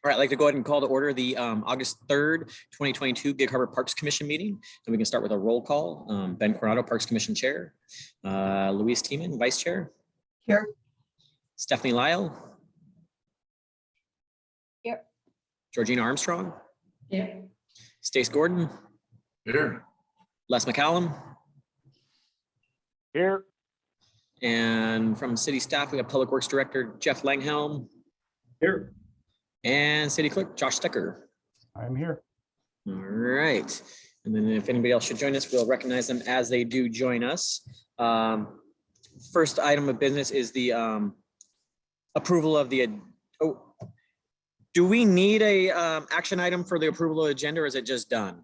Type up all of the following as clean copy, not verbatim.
All right, I'd like to go ahead and call to order the August 3rd, 2022 Gig Harbor Parks Commission meeting. And we can start with a roll call. Ben Coronado, Parks Commission Chair. Louise Tiemann, Vice Chair. Here. Stephanie Lyle. Here. Georgina Armstrong. Here. Stace Gordon. Here. Les McCallum. Here. And from city staff, we have Public Works Director Jeff Langhelm. Here. And City Clerk Josh Stecker. I'm here. All right. And then if anybody else should join us, we'll recognize them as they do join us. First item of business is the approval of the, do we need a action item for the approval of the agenda, or is it just done?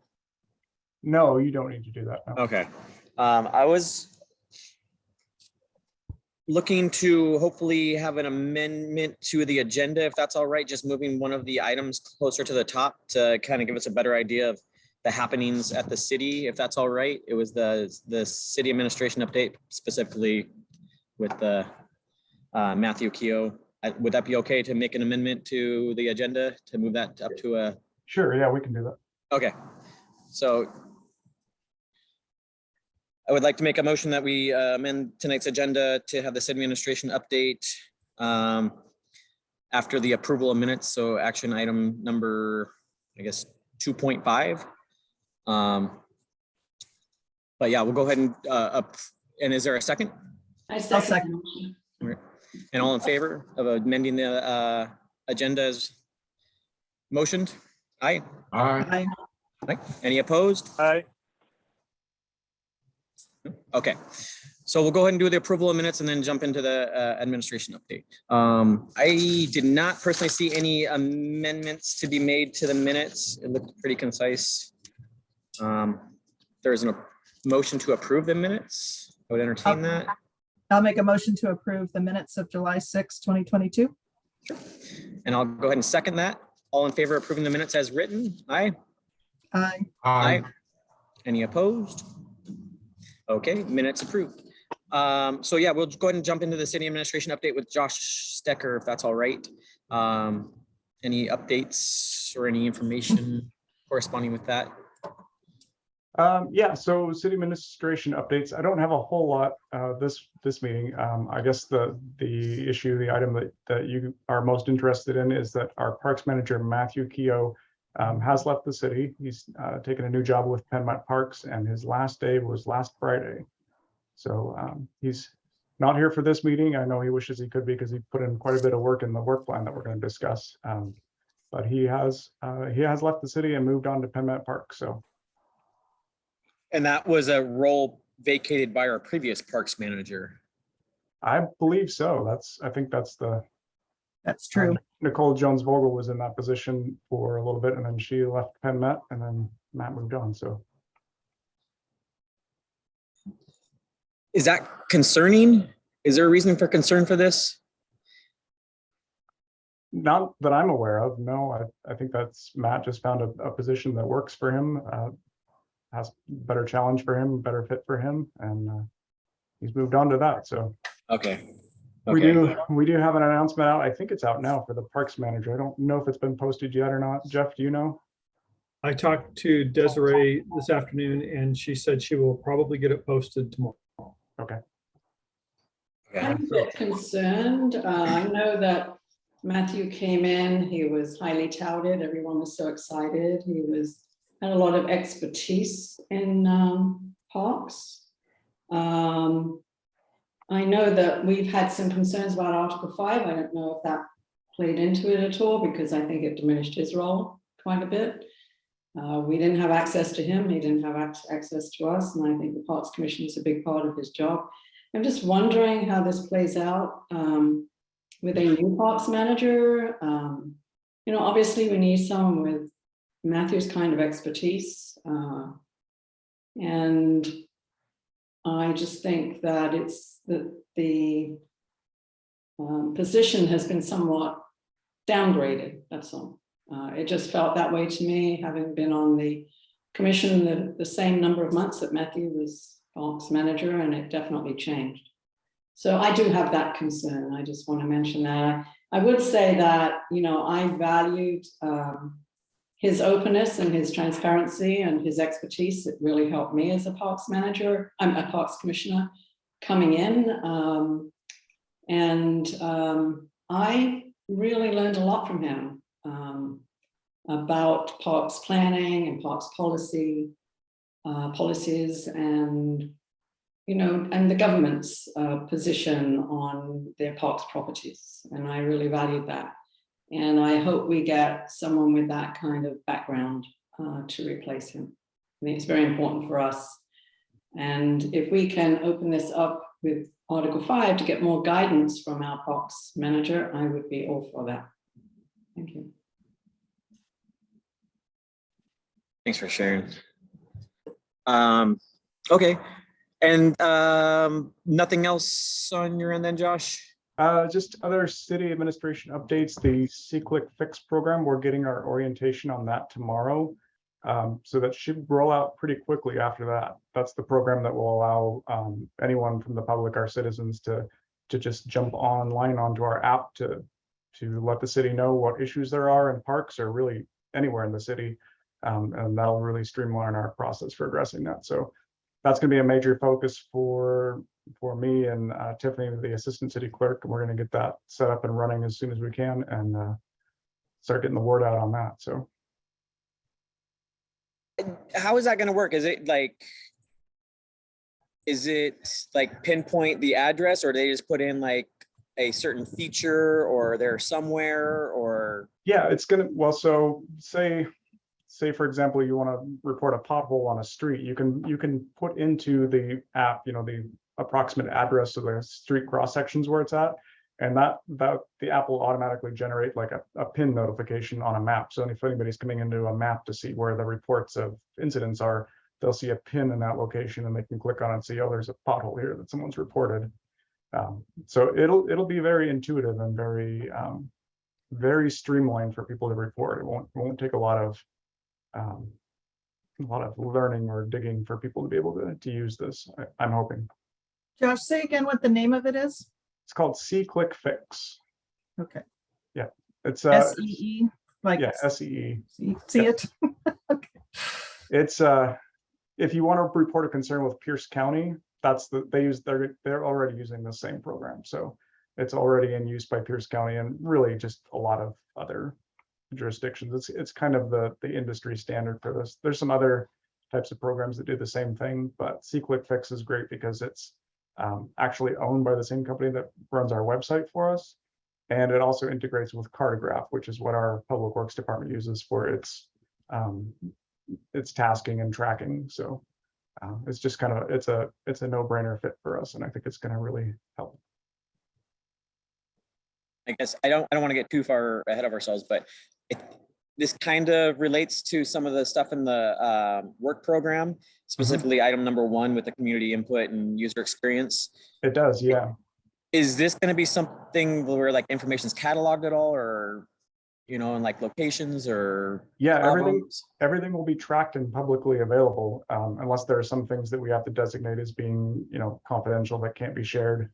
No, you don't need to do that. No. Okay. I was looking to hopefully have an amendment to the agenda, if that's all right, just moving one of the items closer to the top to kind of give us a better idea of the happenings at the city, if that's all right. It was the city administration update, specifically with the Matthew Keogh. Would that be okay to make an amendment to the agenda to move that up to a? Sure, yeah, we can do that. Okay, so I would like to make a motion that we amend tonight's agenda to have the city administration update after the approval of minutes. So action item number, I guess, 2.5. But yeah, we'll go ahead and and is there a second? I second. All right. And all in favor of amending the agenda as motioned? Aye. Aye. Aye. Any opposed? Aye. Okay, so we'll go ahead and do the approval of minutes and then jump into the administration update. I did not personally see any amendments to be made to the minutes. It looked pretty concise. There's a motion to approve the minutes. I would entertain that. I'll make a motion to approve the minutes of July 6, 2022. Sure. And I'll go ahead and second that. All in favor of approving the minutes as written? Aye. Aye. Aye. Any opposed? Okay, minutes approved. So yeah, we'll go ahead and jump into the city administration update with Josh Stecker, if that's all right. Any updates or any information corresponding with that? Yeah, so city administration updates. I don't have a whole lot this meeting. I guess the item that you are most interested in is that our parks manager, Matthew Keogh, has left the city. He's taken a new job with Penn Met Parks, and his last day was last Friday. So he's not here for this meeting. I know he wishes he could, because he put in quite a bit of work in the work plan that we're going to discuss. But he has left the city and moved on to Penn Met Parks. So. And that was a role vacated by our previous parks manager. I believe so. I think that's true. Nicole Jones Vogel was in that position for a little bit, and then she left Penn Met, and then Matt moved on. So, is that concerning? Is there a reason for concern for this? Not that I'm aware of. No, I think that's Matt just found a position that works for him, has better challenge for him, better fit for him, and he's moved on to that. So, okay. We do have an announcement out. I think it's out now for the parks manager. I don't know if it's been posted yet or not. Jeff, do you know? I talked to Desiree this afternoon, and she said she will probably get it posted tomorrow. Okay. I'm a bit concerned. I know that Matthew came in, he was highly touted. Everyone was so excited. He had a lot of expertise in parks. I know that we've had some concerns about Article 5. I don't know if that played into it at all, because I think it diminished his role quite a bit. We didn't have access to him. He didn't have access to us. And I think the Parks Commission is a big part of his job. I'm just wondering how this plays out with a new parks manager. Obviously we need someone with Matthew's kind of expertise. And I just think that the position has been somewhat downgraded, that's all. It just felt that way to me, having been on the commission the same number of months that Matthew was parks manager, and it definitely changed. So I do have that concern. I just want to mention that. I would say that, you know, I valued his openness and his transparency and his expertise. It really helped me as a parks manager. I'm a parks commissioner coming in. I really learned a lot from him about parks planning and parks policies, and, you know, and the government's position on their parks properties. And I really valued that. And I hope we get someone with that kind of background to replace him. I think it's very important for us. And if we can open this up with Article 5 to get more guidance from our parks manager, I would be all for that. Thank you. Thanks for sharing. Okay. And nothing else on your end then, Josh? Just other city administration updates, the C-Click Fix program, we're getting our orientation on that tomorrow. So that should roll out pretty quickly after that. That's the program that will allow anyone from the public, our citizens, to just jump online onto our app to let the city know what issues there are in parks or really anywhere in the city. And that'll really streamline our process for addressing that. So that's going to be a major focus for me and Tiffany, the assistant city clerk, and we're going to get that set up and running as soon as we can and start getting the word out on that. So How is that going to work? Is it like pinpoint the address, or they just put in like a certain feature, or they're somewhere, or? yeah, it's gonna, well, so say for example, you want to report a pothole on a street, you can put into the app, you know, the approximate address of the street cross sections where it's at, and that the app will automatically generate like a pin notification on a map. So if anybody's coming into a map to see where the reports of incidents are, they'll see a pin in that location and they can click on it and see, oh, there's a pothole here that someone's reported. So it'll be very intuitive and very very streamlined for people to report. It won't take a lot of learning or digging for people to be able to use this. I'm hoping. Josh, say again what the name of it is? It's called C-Click Fix. Okay. Yeah, it's SEE, like yeah, SEE. see it? Okay. It's if you want to report a concern with Pierce County, that's they're already using the same program. So it's already in use by Pierce County and really just a lot of other jurisdictions. It's kind of the industry standard for this. There's some other types of programs that do the same thing, but C-Click Fix is great because it's actually owned by the same company that runs our website for us. And it also integrates with Cartograph, which is what our Public Works Department uses for its tasking and tracking. So it's just kind of, it's a no-brainer fit for us. And I think it's going to really help. I guess I don't want to get too far ahead of ourselves, but this kind of relates to some of the stuff in the work program, specifically item number 1 with the community input and user experience. It does, yeah. Is this going to be something where like information's cataloged at all, or, you know, in like locations or? Yeah, everything will be tracked and publicly available, unless there are some things that we have to designate as being, you know, confidential that can't be shared.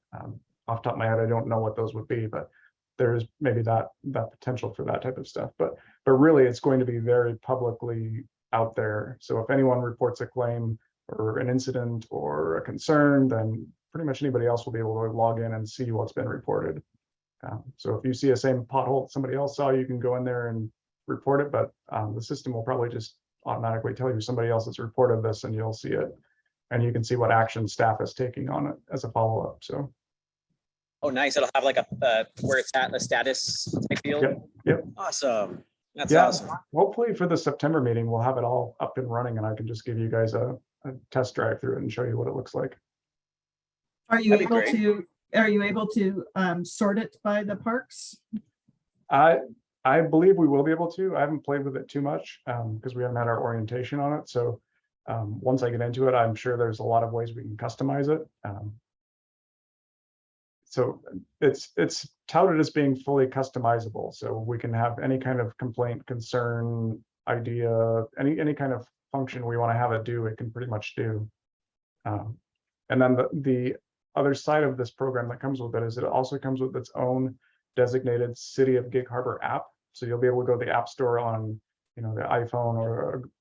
Off the top of my head, I don't know what those would be, but there's maybe that potential for that type of stuff. But really, it's going to be very publicly out there. So if anyone reports a claim or an incident or a concern, then pretty much anybody else will be able to log in and see what's been reported. So if you see a same pothole somebody else saw, you can go in there and report it, but the system will probably just automatically tell you somebody else has reported this, and you'll see it, and you can see what action staff is taking on it as a follow-up. So. Oh, nice. It'll have like a where it's at, the status type field. Yep. Awesome. That's yeah, awesome. Hopefully for the September meeting, we'll have it all up and running, and I can just give you guys a test drive through it and show you what it looks like. Are you able to sort it by the parks? I believe we will be able to. I haven't played with it too much because we haven't had our orientation on it. So once I get into it, I'm sure there's a lot of ways we can customize it. So it's touted as being fully customizable. So we can have any kind of complaint, concern, idea, any kind of function we want to have it do, it can pretty much do. And then the other side of this program that comes with it is it also comes with its own designated City of Gig Harbor app. So you'll be able to go to the App Store on, the iPhone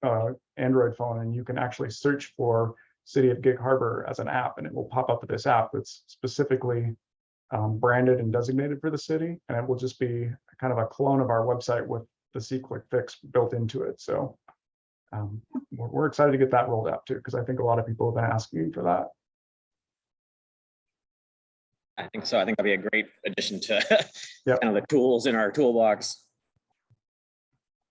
or Android phone, and you can actually search for City of Gig Harbor as an app, and it will pop up with this app that's specifically branded and designated for the city, and it will just be kind of a clone of our website with the SeeClick fix built into it. So we're excited to get that rolled out too, because I think a lot of people have been asking for that. I think so. I think that'd be a great addition to Yep. kind of the tools in our toolbox.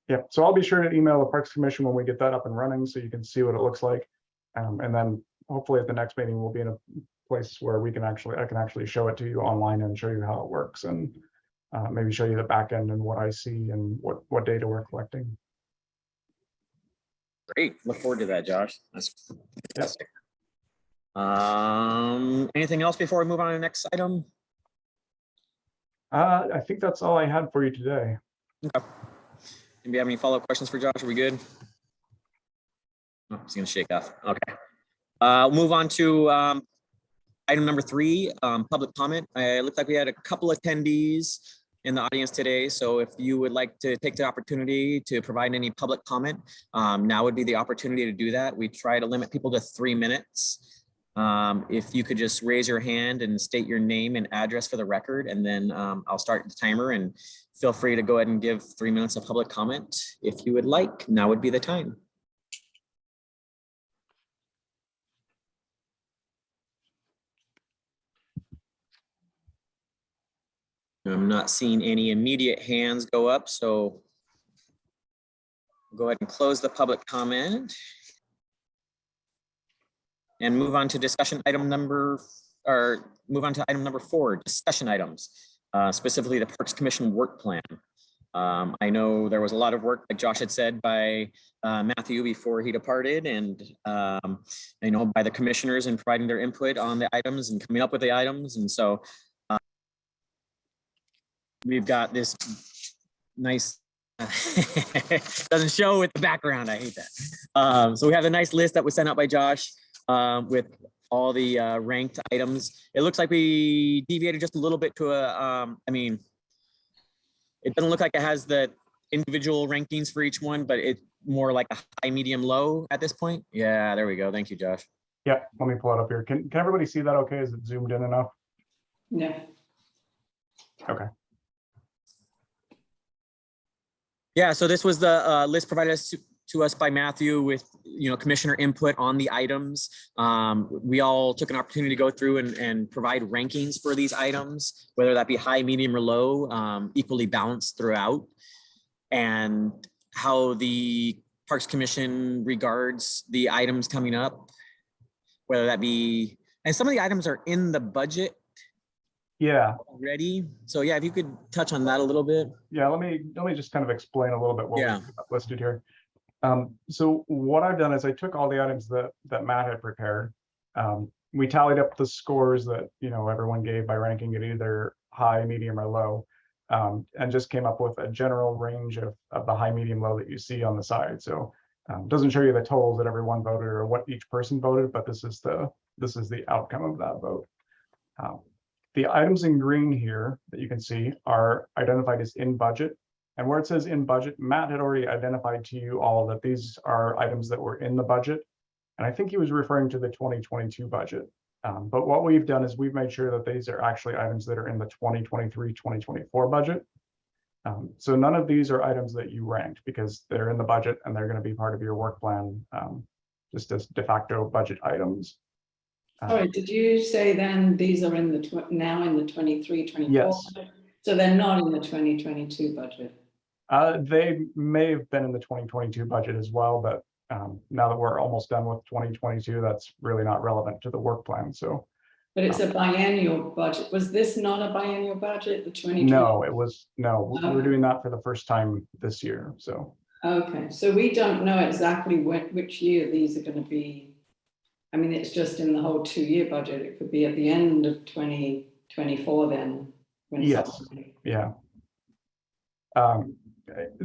Yeah, so I'll be sure to email the Parks Commission when we get that up and running, so you can see what it looks like. And then hopefully at the next meeting, we'll be in a place where I can actually show it to you online and show you how it works, and maybe show you the back end and what I see and what data we're collecting. Great. Look forward to that, Josh. That's fantastic. Anything else before we move on to the next item? I think that's all I had for you today. Okay. Do you have any follow-up questions for Josh? Are we good? Oh, he's gonna shake off. Okay. Move on to item number 3, public comment. It looked like we had a couple attendees in the audience today. So if you would like to take the opportunity to provide any public comment, now would be the opportunity to do that. We try to limit people to 3 minutes. If you could just raise your hand and state your name and address for the record, and then I'll start the timer, and feel free to go ahead and give 3 minutes of public comment if you would like. Now would be the time. I'm not seeing any immediate hands go up, so go ahead and close the public comment and move on to discussion item number, or move on to item number 4, discussion items, specifically the Parks Commission work plan. I know there was a lot of work, like Josh had said, by Matthew before he departed, and by the commissioners in providing their input on the items and coming up with the items. And so we've got this nice, doesn't show with the background, I hate that. So we have a nice list that was sent out by Josh with all the ranked items. It looks like we deviated just a little bit to it doesn't look like it has the individual rankings for each one, but it's more like a high, medium, low at this point. Yeah, there we go. Thank you, Josh. Yeah, let me pull it up here. Can everybody see that okay? Is it zoomed in enough? No. Okay. Yeah, so this was the list provided to us by Matthew with commissioner input on the items. We all took an opportunity to go through and provide rankings for these items, whether that be high, medium, or low, equally balanced throughout, and how the Parks Commission regards the items coming up, whether that be, and some of the items are in the budget Yeah. already. So yeah, if you could touch on that a little bit. Yeah, let me just kind of explain a little bit what Yeah. we've listed here. So what I've done is I took all the items that Matt had prepared. We tallied up the scores that everyone gave by ranking it either high, medium, or low, and just came up with a general range of the high, medium, low that you see on the side. So it doesn't show you the totals that everyone voted or what each person voted, but this is the outcome of that vote. The items in green here that you can see are identified as in budget. And where it says in budget, Matt had already identified to you all that these are items that were in the budget. And I think he was referring to the 2022 budget. But what we've done is we've made sure that these are actually items that are in the 2023-2024 budget. So none of these are items that you ranked because they're in the budget and they're going to be part of your work plan, just as de facto budget items. Sorry, did you say then these are in the now in the 23-24? Yes. Budget? So they're not in the 2022 budget. They may have been in the 2022 budget as well, but now that we're almost done with 2022, that's really not relevant to the work plan. So, but it's a biennial budget. Was this not a biennial budget? The 2020? No, it was no. Oh. We're doing that for the first time this year. So okay, so we don't know exactly which year these are going to be. I mean, it's just in the whole 2-year budget. It could be at the end of 2024 then. Yes. Yeah.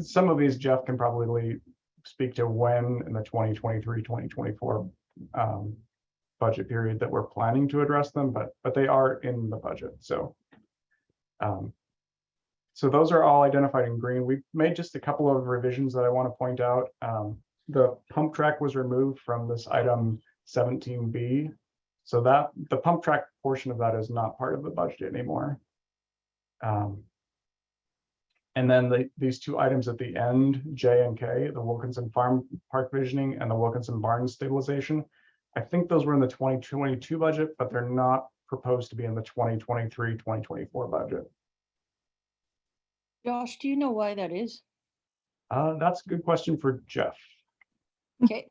Some of these Jeff can probably speak to when in the 2023-2024 budget period that we're planning to address them, but they are in the budget. So so those are all identified in green. We've made just a couple of revisions that I want to point out. The pump track was removed from this item 17B. So that the pump track portion of that is not part of the budget anymore. And then these two items at the end, J and K, the Wilkinson Farm Park visioning and the Wilkinson Barns stabilization. I think those were in the 2022 budget, but they're not proposed to be in the 2023-2024 budget. Josh, do you know why that is? That's a good question for Jeff. Okay,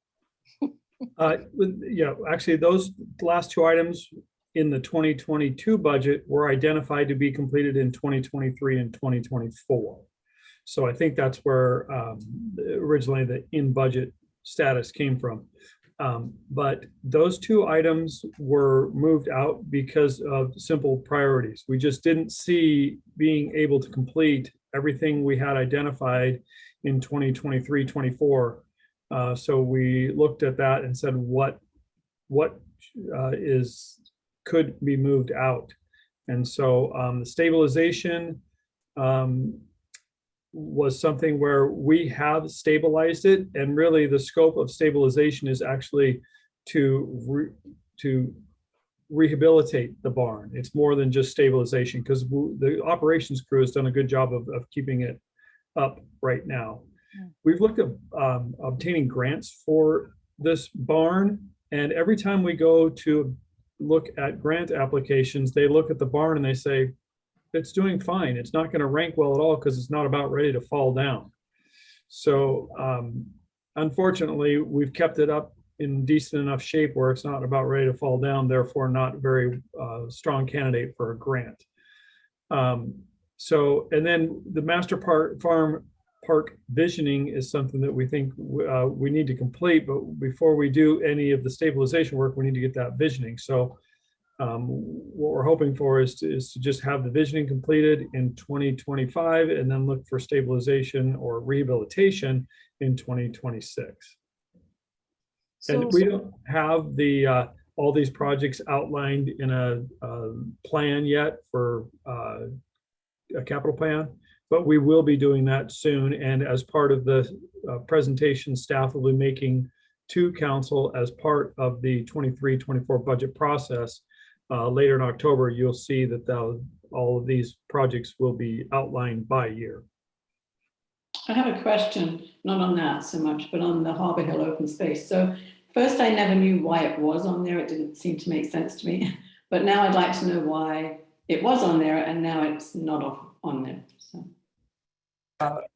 Yeah, actually, those last two items in the 2022 budget were identified to be completed in 2023 and 2024. So I think that's where originally the in-budget status came from. But those two items were moved out because of simple priorities. We just didn't see being able to complete everything we had identified in 2023-24. So we looked at that and said, what could be moved out? And so the stabilization was something where we have stabilized it, and really the scope of stabilization is actually to rehabilitate the barn. It's more than just stabilization, because the operations crew has done a good job of keeping it up right now. We've looked at obtaining grants for this barn, and every time we go to look at grant applications, they look at the barn and they say, it's doing fine. It's not going to rank well at all because it's not about ready to fall down. So unfortunately, we've kept it up in decent enough shape where it's not about ready to fall down, therefore not very strong candidate for a grant. So, and then the master farm park visioning is something that we think we need to complete, but before we do any of the stabilization work, we need to get that visioning. So what we're hoping for is to just have the visioning completed in 2025 and then look for stabilization or rehabilitation in 2026. And we don't have the all these projects outlined in a plan yet for a capital plan, but we will be doing that soon. And as part of the presentation, staff will be making to council as part of the 23-24 budget process. Later in October, you'll see that all of these projects will be outlined by year. I have a question, not on that so much, but on the Harbour Hill open space. So first, I never knew why it was on there. It didn't seem to make sense to me. But now I'd like to know why it was on there and now it's not on there. So.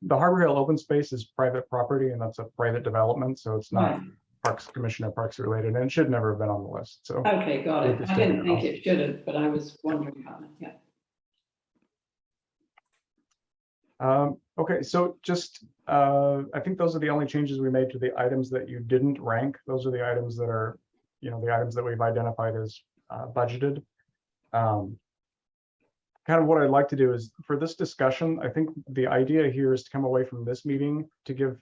The Harbour Hill open space is private property, and that's a private development, so it's not Right. Parks Commission or Parks related, and it should never have been on the list. So Okay, got it. I didn't think it should have, but I was wondering about it. Yeah. Okay, so just I think those are the only changes we made to the items that you didn't rank. Those are the items that are, the items that we've identified as budgeted. Kind of what I'd like to do is, for this discussion, I think the idea here is to come away from this meeting to give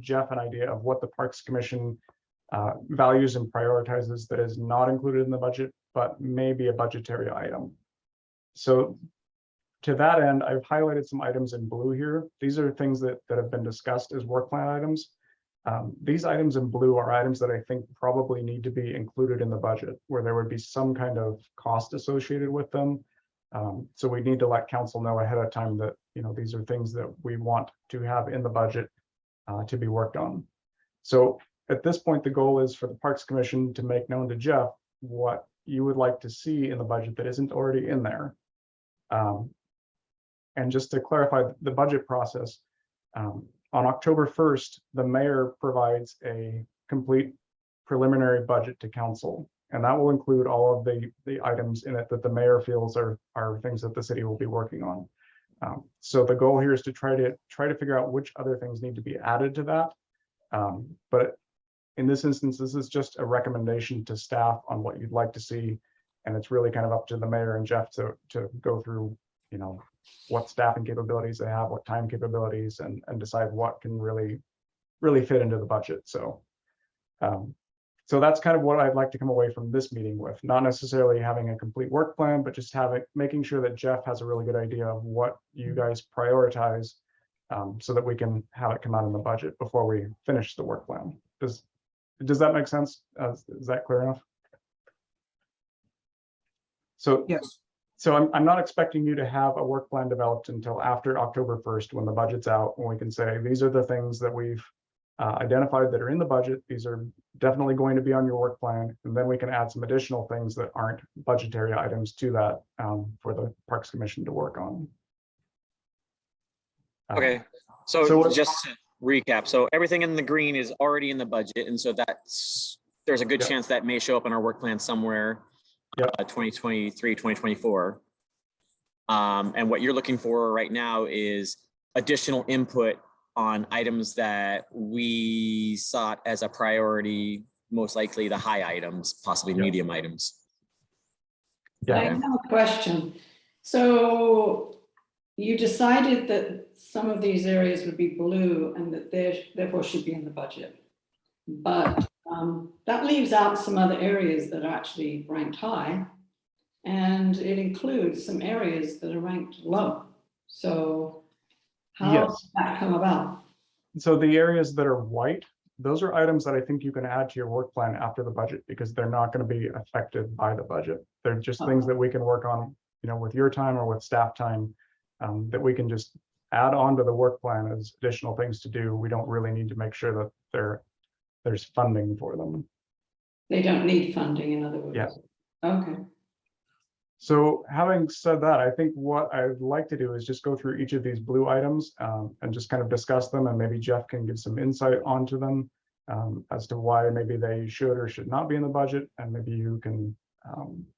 Jeff an idea of what the Parks Commission values and prioritizes that is not included in the budget, but maybe a budgetary item. So to that end, I've highlighted some items in blue here. These are things that have been discussed as work plan items. These items in blue are items that I think probably need to be included in the budget, where there would be some kind of cost associated with them. So we need to let council know ahead of time that these are things that we want to have in the budget to be worked on. So at this point, the goal is for the Parks Commission to make known to Jeff what you would like to see in the budget that isn't already in there. And just to clarify the budget process, on October 1st, the mayor provides a complete preliminary budget to council, and that will include all of the items in it that the mayor feels are things that the city will be working on. So the goal here is to try to figure out which other things need to be added to that. But in this instance, this is just a recommendation to staff on what you'd like to see, and it's really kind of up to the mayor and Jeff to go through, what staffing capabilities they have, what time capabilities, and decide what can really fit into the budget. So So that's kind of what I'd like to come away from this meeting with, not necessarily having a complete work plan, but just making sure that Jeff has a really good idea of what you guys prioritize, so that we can have it come out in the budget before we finish the work plan. Does that make sense? Is that clear enough? So Yes. So I'm not expecting you to have a work plan developed until after October 1st, when the budget's out, when we can say, these are the things that we've identified that are in the budget. These are definitely going to be on your work plan. And then we can add some additional things that aren't budgetary items to that for the Parks Commission to work on. Okay, so so what- just to recap, so everything in the green is already in the budget, and so there's a good Yeah. chance that may show up in our work plan somewhere. Yeah. 2023, 2024. And what you're looking for right now is additional input on items that we sought as a priority, most likely the high items, possibly Yeah. medium items. Yeah. I have a question. So you decided that some of these areas would be blue and that they therefore should be in the budget. But that leaves out some other areas that are actually ranked high. And it includes some areas that are ranked low. So how Yes. does that come about? So the areas that are white, those are items that I think you can add to your work plan after the budget, because they're not going to be affected by the budget. They're just things that we can work on, with your time or with staff time, that we can just add on to the work plan as additional things to do. We don't really need to make sure that there's funding for them. They don't need funding, in other words. Yeah. Okay. So having said that, I think what I'd like to do is just go through each of these blue items and just kind of discuss them, and maybe Jeff can give some insight onto them as to why maybe they should or should not be in the budget, and maybe you can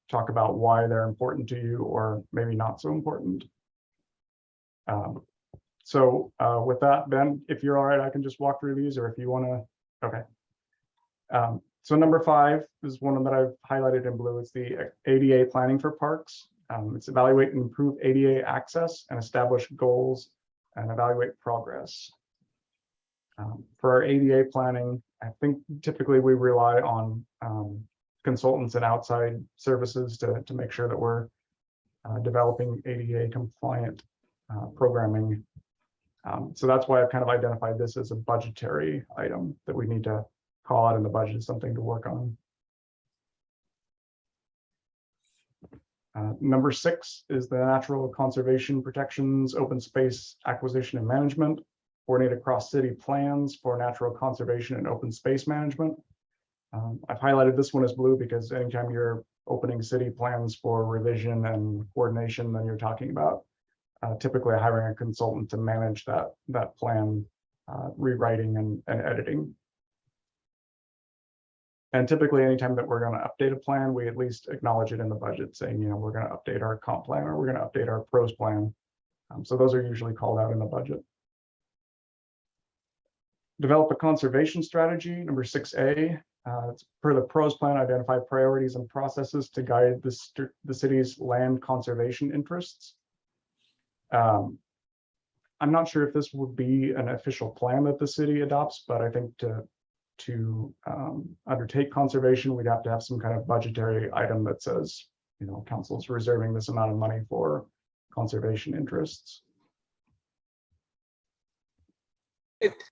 talk about why they're important to you or maybe not so important. So with that, Ben, if you're all right, I can just walk through these, or if you want to, okay. So number 5 is one that I've highlighted in blue. It's the ADA planning for parks. It's evaluate and improve ADA access and establish goals and evaluate progress. For our ADA planning, I think typically we rely on consultants and outside services to make sure that we're developing ADA compliant programming. So that's why I've kind of identified this as a budgetary item that we need to call out in the budget, something to work on. Number 6 is the natural conservation protections, open space acquisition and management, coordinate across city plans for natural conservation and open space management. I've highlighted this one as blue because anytime you're opening city plans for revision and coordination, then you're talking about typically hiring a consultant to manage that plan, rewriting and editing. And typically, anytime that we're going to update a plan, we at least acknowledge it in the budget, saying, we're going to update our comp plan or we're going to update our pros plan. So those are usually called out in the budget. Develop a conservation strategy, number 6A. Per the pros plan, identify priorities and processes to guide the city's land conservation interests. I'm not sure if this would be an official plan that the city adopts, but I think to undertake conservation, we'd have to have some kind of budgetary item that says, council's reserving this amount of money for conservation interests.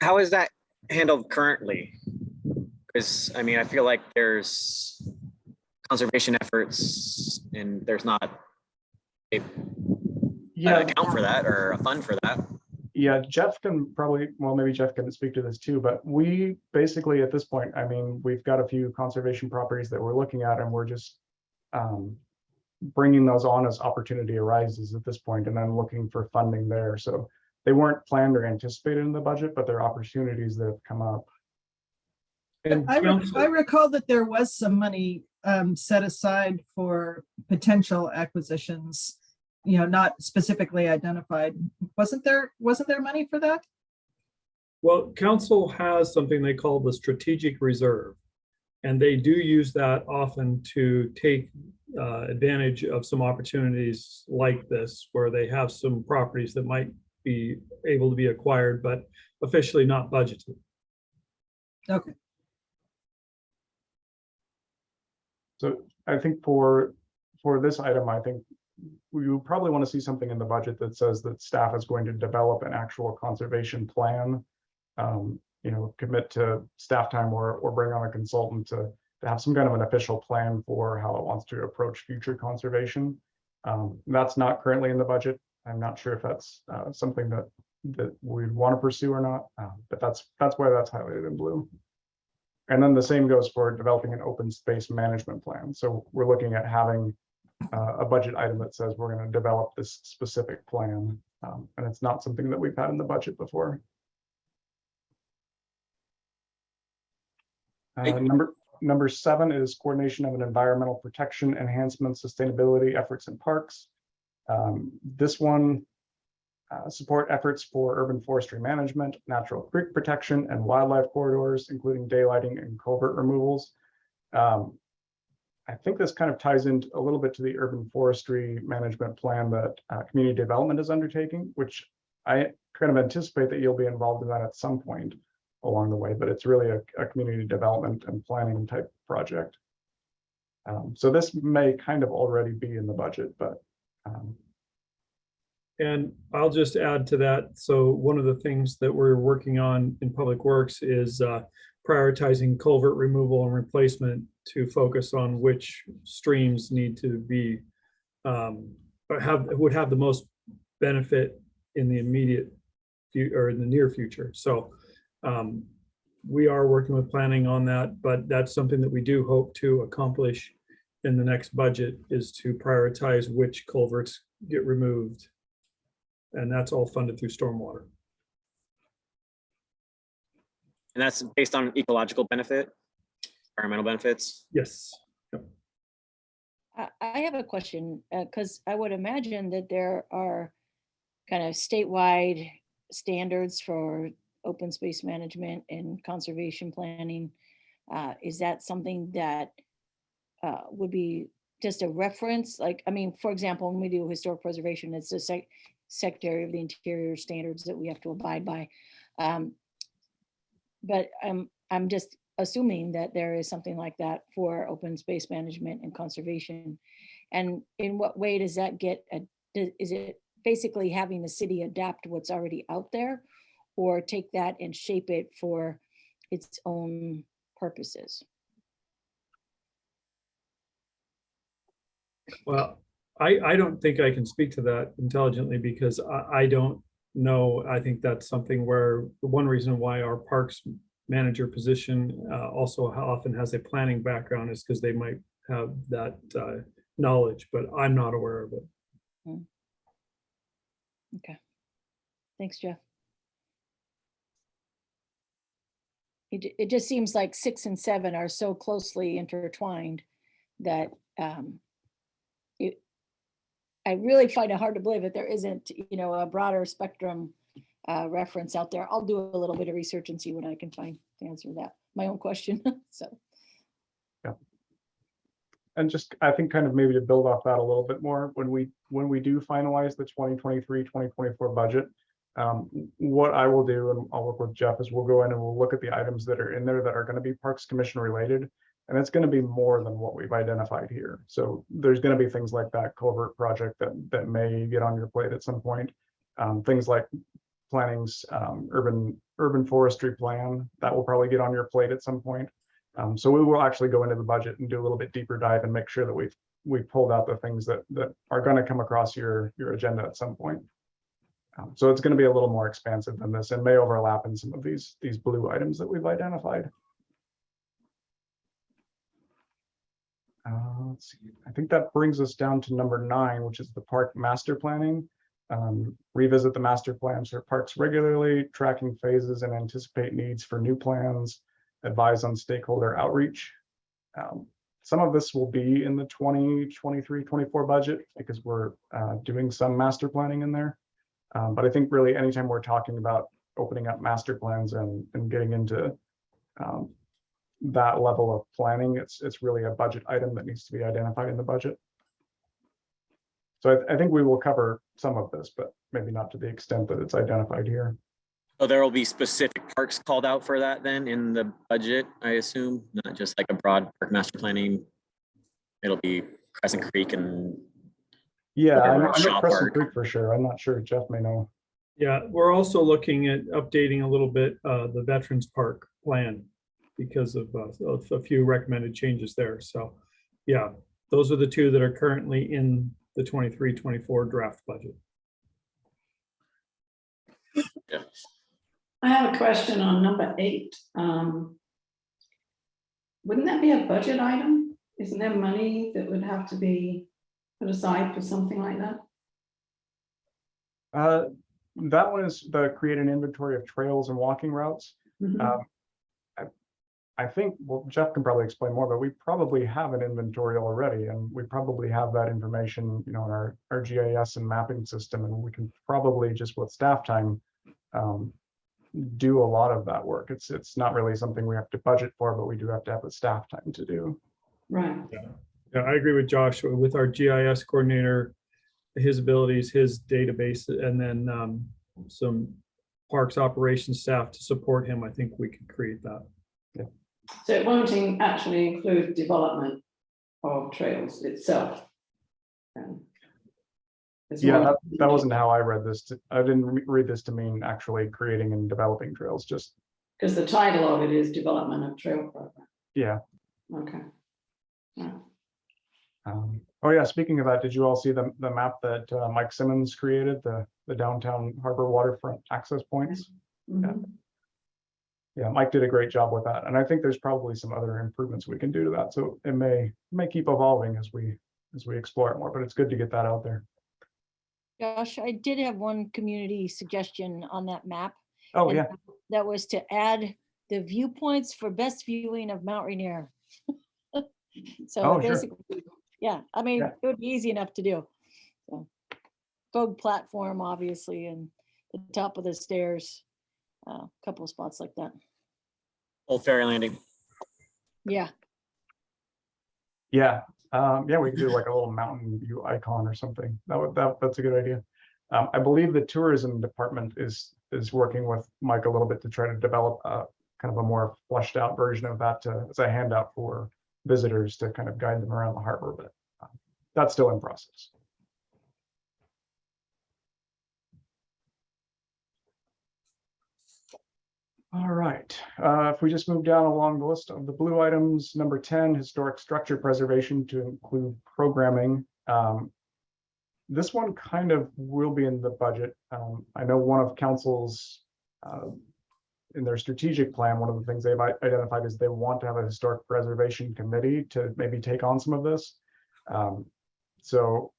How is that handled currently? Because I feel like there's conservation efforts and there's not an account for that or a fund for that. Yeah, Jeff can probably, well, maybe Jeff can speak to this too, but we basically at this point, we've got a few conservation properties that we're looking at, and we're just bringing those on as opportunity arises at this point, and then looking for funding there. So they weren't planned or anticipated in the budget, but they're opportunities that have come up. And I council- recall that there was some money set aside for potential acquisitions, not specifically identified. Wasn't there money for that? Well, council has something they call the strategic reserve. And they do use that often to take advantage of some opportunities like this, where they have some properties that might be able to be acquired, but officially not budgeted. Okay. So I think for this item, I think we would probably want to see something in the budget that says that staff is going to develop an actual conservation plan. Commit to staff time or bring on a consultant to have some kind of an official plan for how it wants to approach future conservation. That's not currently in the budget. I'm not sure if that's something that we'd want to pursue or not, but that's why that's highlighted in blue. And then the same goes for developing an open space management plan. So we're looking at having a budget item that says we're going to develop this specific plan. And it's not something that we've had in the budget before. Number 7 is coordination of an environmental protection, enhancement, sustainability efforts in parks. This one, support efforts for urban forestry management, natural creek protection, and wildlife corridors, including daylighting and culvert removals. I think this kind of ties in a little bit to the urban forestry management plan that community development is undertaking, which I kind of anticipate that you'll be involved in that at some point along the way, but it's really a community development and planning type project. So this may kind of already be in the budget, but And I'll just add to that. So one of the things that we're working on in Public Works is prioritizing culvert removal and replacement to focus on which streams need to be would have the most benefit in the immediate or in the near future. So we are working with planning on that, but that's something that we do hope to accomplish in the next budget, is to prioritize which culverts get removed. And that's all funded through stormwater. And that's based on ecological benefit, environmental benefits. Yes. I have a question, because I would imagine that there are kind of statewide standards for open space management and conservation planning. Is that something that would be just a reference? Like, I mean, for example, when we do historic preservation, it's the Secretary of the Interior standards that we have to abide by. But I'm just assuming that there is something like that for open space management and conservation. And in what way does that get, is it basically having the city adapt what's already out there, or take that and shape it for its own purposes? Well, I don't think I can speak to that intelligently, because I don't know. I think that's something where one reason why our parks manager position also often has a planning background is because they might have that knowledge, but I'm not aware of it. Okay. Thanks, Jeff. It just seems like 6 and 7 are so closely intertwined that I really find it hard to believe that there isn't, a broader spectrum reference out there. I'll do a little bit of research and see what I can find to answer that, my own question. So. Yeah. And just, I think kind of maybe to build off that a little bit more, when we do finalize the 2023-2024 budget, what I will do, and I'll work with Jeff, is we'll go in and we'll look at the items that are in there that are going to be Parks Commission related. And it's going to be more than what we've identified here. So there's going to be things like that culvert project that may get on your plate at some point. Things like planning's urban forestry plan that will probably get on your plate at some point. So we will actually go into the budget and do a little bit deeper dive and make sure that we've pulled out the things that are going to come across your agenda at some point. So it's going to be a little more expansive than this and may overlap in some of these blue items that we've identified. Let's see. I think that brings us down to number 9, which is the park master planning. Revisit the master plans for parks regularly, tracking phases and anticipate needs for new plans, advise on stakeholder outreach. Some of this will be in the 2023-24 budget because we're doing some master planning in there. But I think really anytime we're talking about opening up master plans and getting into that level of planning, it's really a budget item that needs to be identified in the budget. So I think we will cover some of this, but maybe not to the extent that it's identified here. So there will be specific parks called out for that then in the budget, I assume, not just like a broad park master planning. it'll be Crescent Creek and Yeah, I know Shaw Crescent Park. Creek for sure. I'm not sure. Jeff may know. Yeah, we're also looking at updating a little bit the Veterans Park plan because of a few recommended changes there. So, yeah, those are the two that are currently in the 23-24 draft budget. I have a question on number 8. Wouldn't that be a budget item? Isn't there money that would have to be put aside for something like that? That one is the create an inventory of trails and walking routes. Mhm. I think, well, Jeff can probably explain more, but we probably have an inventory already, and we probably have that information, in our GIS and mapping system, and we can probably just with staff time do a lot of that work. It's not really something we have to budget for, but we do have to have the staff time to do. Right. Yeah, I agree with Josh with our GIS coordinator, his abilities, his database, and then some parks operations staff to support him. I think we can create that. So it won't actually include development of trails itself. It's Yeah, more- that wasn't how I read this. I didn't read this to mean actually creating and developing trails, just, Because the title of it is Development of Trail Program. yeah. Okay. Right. Oh yeah, speaking of that, did you all see the map that Mike Simmons created, the downtown harbor waterfront access points? Mhm. Yeah, Mike did a great job with that, and I think there's probably some other improvements we can do to that. So it may keep evolving as we explore it more, but it's good to get that out there. Josh, I did have one community suggestion on that map. Oh and yeah, That was to add the viewpoints for best viewing of Mount Rainier. So Oh, sure. basically, yeah, I mean, Yeah. it would be easy enough to do. So, Vogue platform, obviously, and the top of the stairs, a couple of spots like that. Old Ferry Landing. Yeah, yeah, yeah. We could do like a little mountain view icon or something. That's a good idea. I believe the tourism department is working with Mike a little bit to try to develop a kind of a more fleshed out version of that as a handout for visitors to kind of guide them around the harbor, but that's still in process. All right, if we just move down along the list of the blue items, number 10, historic structure preservation to include programming. This one kind of will be in the budget. I know one of council's in their strategic plan, one of the things they've identified is they want to have a historic preservation committee to maybe take on some of this. So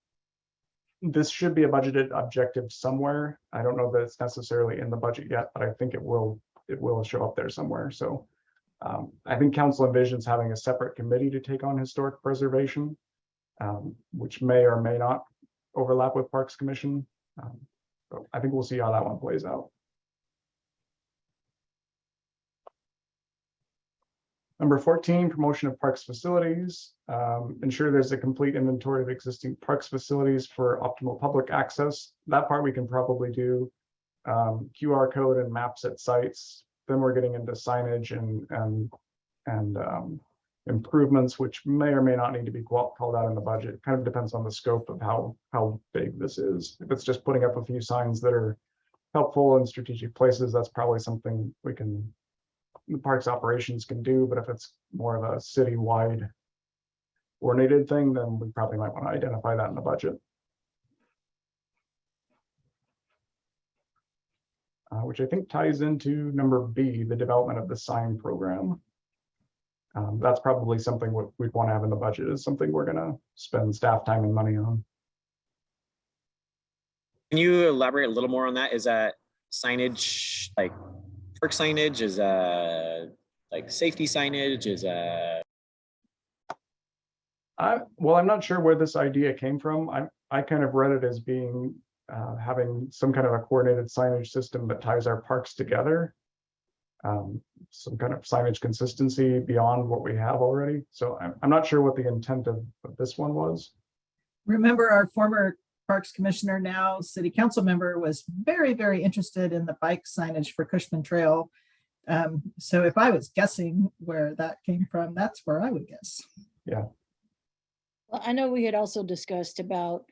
this should be a budgeted objective somewhere. I don't know that it's necessarily in the budget yet, but I think it will show up there somewhere. So I think council envisions having a separate committee to take on historic preservation, which may or may not overlap with Parks Commission. But I think we'll see how that one plays out. Number 14, promotion of parks facilities. Ensure there's a complete inventory of existing parks facilities for optimal public access. That part we can probably do. QR code and maps at sites. Then we're getting into signage and improvements, which may or may not need to be called out in the budget. It kind of depends on the scope of how big this is. If it's just putting up a few signs that are helpful in strategic places, that's probably something the parks operations can do. But if it's more of a citywide coordinated thing, then we probably might want to identify that in the budget. Which I think ties into number B, the development of the sign program. That's probably something we'd want to have in the budget, is something we're going to spend staff time and money on. Can you elaborate a little more on that? Is that signage, like park signage? Is like safety signage? Is Well, I'm not sure where this idea came from. I kind of read it as being having some kind of a coordinated signage system that ties our parks together. Some kind of signage consistency beyond what we have already. So I'm not sure what the intent of this one was. Remember, our former Parks Commissioner, now City Council member, was very, very interested in the bike signage for Cushman Trail. So if I was guessing where that came from, that's where I would guess. Yeah. I know we had also discussed about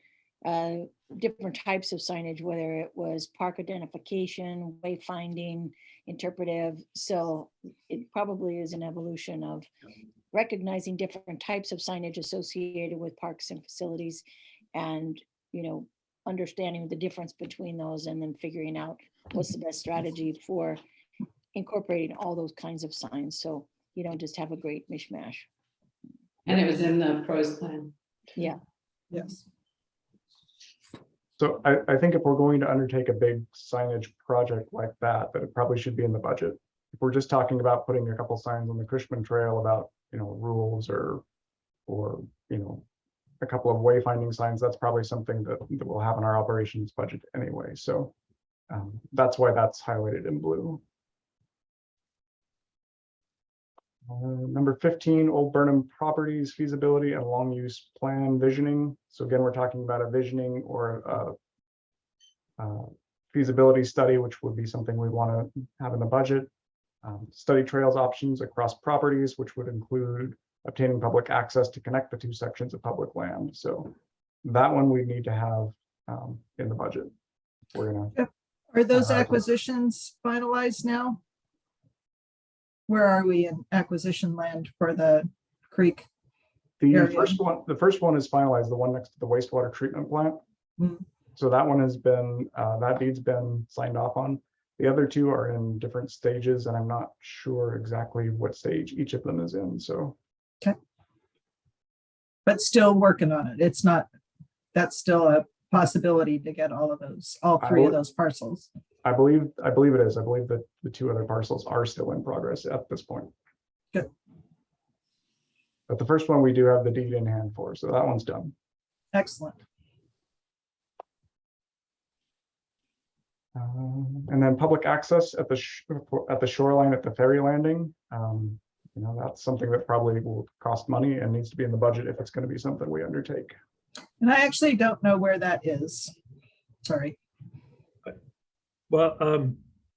different types of signage, whether it was park identification, wayfinding, interpretive. So it probably is an evolution of recognizing different types of signage associated with parks and facilities and, understanding the difference between those and then figuring out what's the best strategy for incorporating all those kinds of signs. So you don't just have a great mishmash. And it was in the pros plan. Yeah. Yes. So I think if we're going to undertake a big signage project like that it probably should be in the budget. If we're just talking about putting a couple signs on the Cushman Trail about, rules or, a couple of wayfinding signs, that's probably something that we'll have in our operations budget anyway. So that's why that's highlighted in blue. Number 15, Old Burnham Properties feasibility and long use plan visioning. So again, we're talking about a visioning or a feasibility study, which would be something we want to have in the budget. Study trails options across properties, which would include obtaining public access to connect the two sections of public land. So that one we need to have in the budget. We're gonna. Are those acquisitions finalized now? Where are we in acquisition land for the creek? The area? first one is finalized, the one next to the wastewater treatment plant. Mm. So that one has been, that deed's been signed off on. The other two are in different stages, and I'm not sure exactly what stage each of them is in, so. But still working on it. It's not, that's still a possibility to get all three of those parcels. I believe it is. I believe that the two other parcels are still in progress at this point. Good. But the first one we do have the deed in hand for, so that one's done. Excellent. And then public access at the shoreline at the ferry landing. That's something that probably will cost money and needs to be in the budget if it's going to be something we undertake. And I actually don't know where that is. Sorry. Well,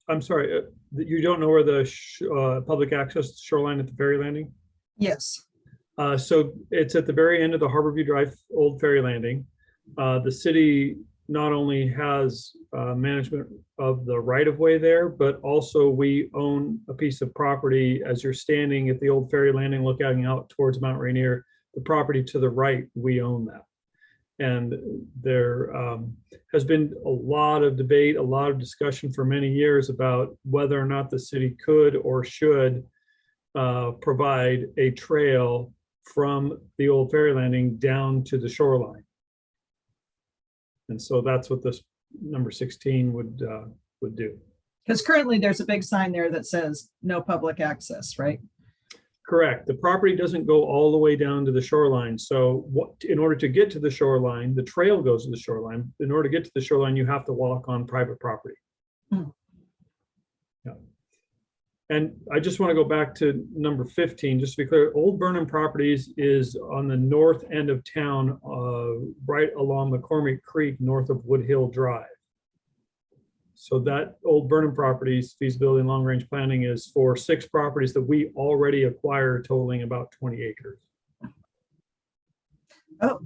I'm sorry, you don't know where the public access shoreline at the ferry landing? Yes. So it's at the very end of the Harborview Drive Old Ferry Landing. The city not only has management of the right of way there, but also we own a piece of property as you're standing at the Old Ferry Landing, looking out towards Mount Rainier. The property to the right, we own that. And there has been a lot of debate, a lot of discussion for many years about whether or not the city could or should provide a trail from the Old Ferry Landing down to the shoreline. And so that's what this number 16 would do. Because currently there's a big sign there that says no public access, right? Correct. The property doesn't go all the way down to the shoreline. So in order to get to the shoreline, the trail goes to the shoreline. In order to get to the shoreline, you have to walk on private property. Hmm. Yeah. And I just want to go back to number 15, just to be clear, Old Burnham Properties is on the north end of town, right along McCormick Creek, north of Woodhill Drive. So that Old Burnham Properties feasibility and long-range planning is for 6 properties that we already acquired, totaling about 20 acres. Oh.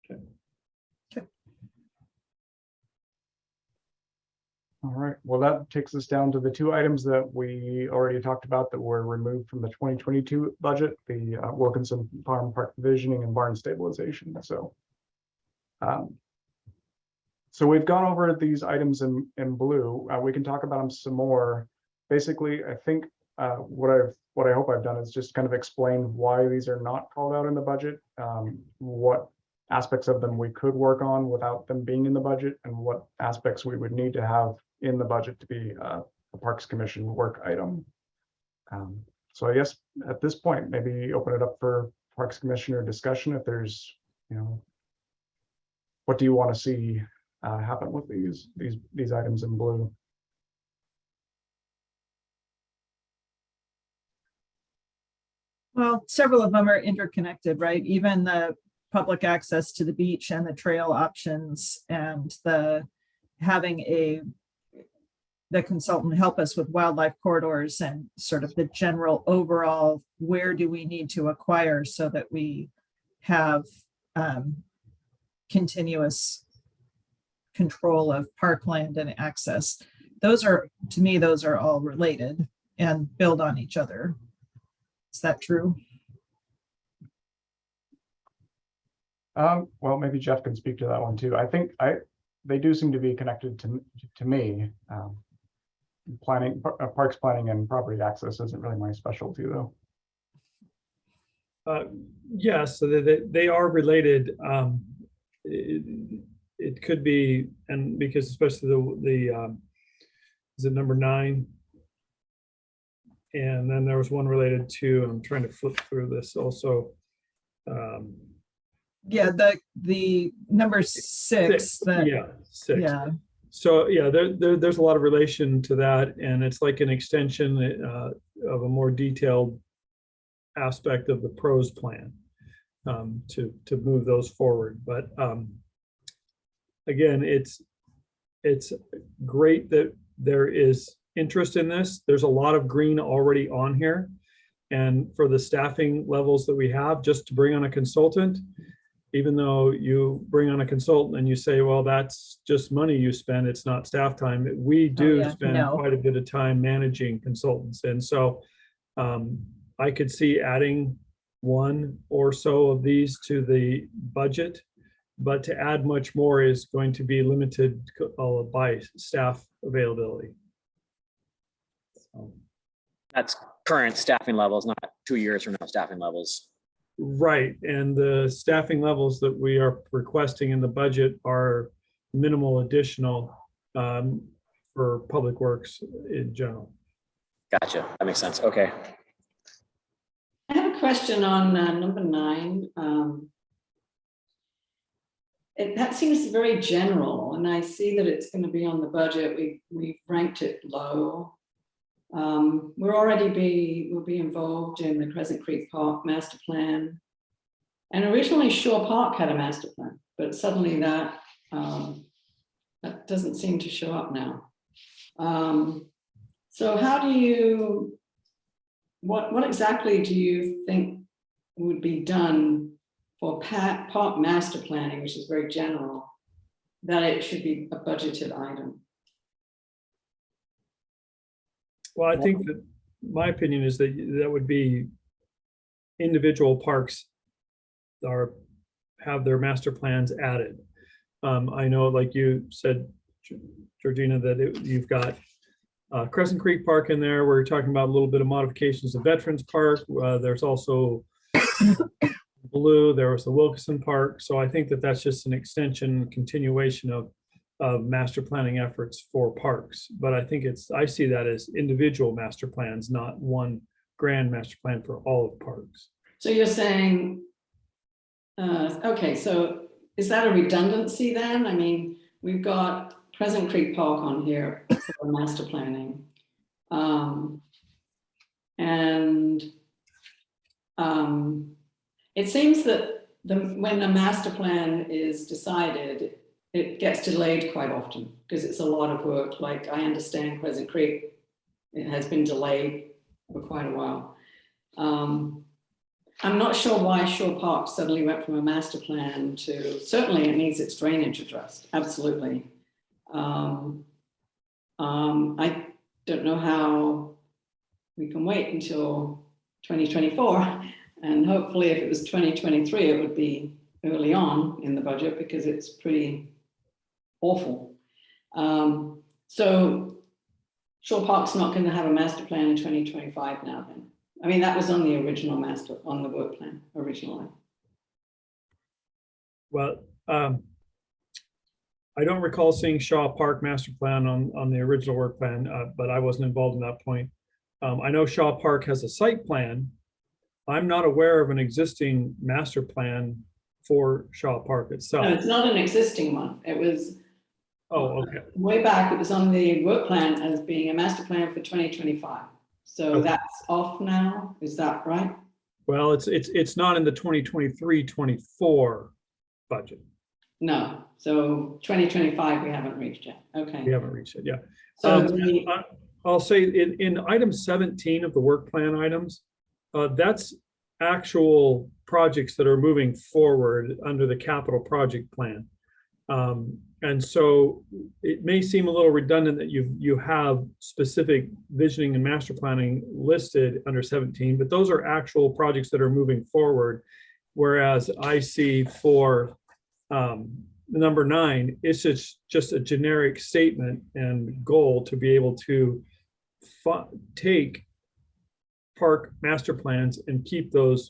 Okay. Okay. All right, well, that takes us down to the 2 items that we already talked about that were removed from the 2022 budget, the Wilkinson Farm Park Provisioning and Barn Stabilization. So we've gone over these items in blue. We can talk about them some more. Basically, I think what I hope I've done is just kind of explain why these are not called out in the budget, what aspects of them we could work on without them being in the budget, and what aspects we would need to have in the budget to be a Parks Commission work item. So I guess at this point, maybe open it up for Parks Commissioner discussion. If there's, what do you want to see happen with these items in blue? Well, several of them are interconnected, right? Even the public access to the beach and the trail options and the having a the consultant help us with wildlife corridors and sort of the general overall, where do we need to acquire so that we have continuous control of parkland and access. Those are, to me, those are all related and build on each other. Is that true? Well, maybe Jeff can speak to that one too. I think they do seem to be connected to me. Planning, parks planning and property access isn't really my specialty though. Yes, so they are related. It could be, and because especially the is it number 9? And then there was one related to, I'm trying to flip through this also. Yeah, the number 6. That, Yeah, 6. yeah. So yeah, there's a lot of relation to that, and it's like an extension of a more detailed aspect of the PROS plan to move those forward. But again, it's great that there is interest in this. There's a lot of green already on here, and for the staffing levels that we have, just to bring on a consultant, even though you bring on a consultant and you say, well, that's just money you spend, it's not staff time. We do spend quite a bit of time managing consultants. And so I could see adding 1 or so of these to the budget, but to add much more is going to be limited by staff availability. So. That's current staffing levels, not 2 years from now staffing levels. Right, and the staffing levels that we are requesting in the budget are minimal additional for public works in general. Gotcha, that makes sense, okay. I have a question on number 9. That seems very general, and I see that it's going to be on the budget. We've ranked it low. We'll be involved in the Crescent Creek Park master plan. And originally Shore Park had a master plan, but suddenly that doesn't seem to show up now. So how do you, what exactly do you think would be done for park master planning, which is very general, that it should be a budgeted item? Well, I think that my opinion is that that would be individual parks have their master plans added. I know, like you said, Georgina, that you've got Crescent Creek Park in there. We're talking about a little bit of modifications of Veterans Park. There's also Blue. There was the Wilkinson Park. So I think that that's just an extension, continuation of master planning efforts for parks. But I think I see that as individual master plans, not one grand master plan for all of parks. So you're saying, okay, so is that a redundancy then? I mean, we've got Crescent Creek Park on here for master planning. It seems that when the master plan is decided, it gets delayed quite often because it's a lot of work. Like I understand Crescent Creek, it has been delayed for quite a while. I'm not sure why Shore Park suddenly went from a master plan to, certainly it needs its drainage addressed, absolutely. I don't know how we can wait until 2024, and hopefully if it was 2023, it would be early on in the budget because it's pretty awful. So Shore Park's not going to have a master plan in 2025 now then. I mean, that was on the original on the work plan originally. Well, I don't recall seeing Shaw Park master plan on the original work plan, but I wasn't involved in that point. I know Shaw Park has a site plan. I'm not aware of an existing master plan for Shaw Park itself. No, it's not an existing one. It was okay. Way back, it was on the work plan as being a master plan for 2025. So Okay. That's off now. Is that right? Well, it's not in the 2023-24 budget. No, so 2025, we haven't reached yet. Okay. We haven't reached it, yeah. So I'll say in item 17 of the work plan items, that's actual projects that are moving forward under the capital project plan. And so it may seem a little redundant that you have specific visioning and master planning listed under 17, but those are actual projects that are moving forward. Whereas I see for number 9, it's just a generic statement and goal to be able to take park master plans and keep those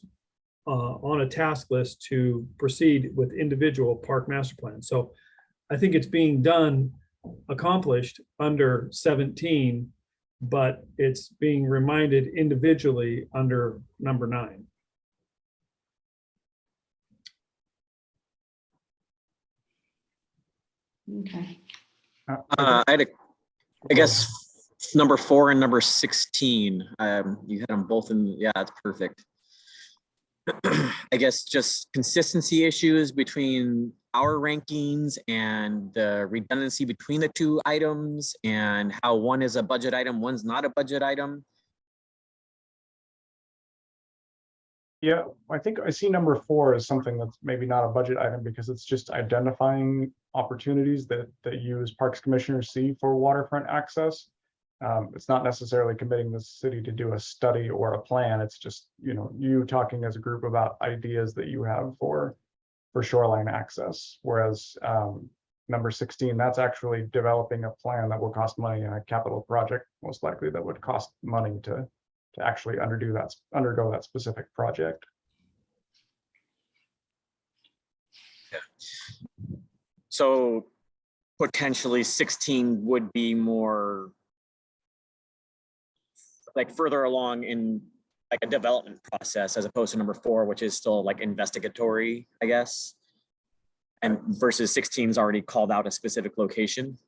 on a task list to proceed with individual park master plans. So I think it's being done, accomplished under 17, but it's being reminded individually under number 9. okay. I guess number 4 and number 16. You had them both in. Yeah, that's perfect. I guess just consistency issues between our rankings and the redundancy between the two items, and how one is a budget item, one's not a budget item. Yeah, I think I see number 4 as something that's maybe not a budget item because it's just identifying opportunities that you as parks commissioners see for waterfront access. It's not necessarily committing the city to do a study or a plan. It's just, you talking as a group about ideas that you have for shoreline access. Whereas number 16, that's actually developing a plan that will cost money in a capital project, most likely that would cost money to actually undergo that specific project. So potentially 16 would be more like further along in like a development process, as opposed to number 4, which is still like investigatory, I guess. And versus 16 is already called out a specific location.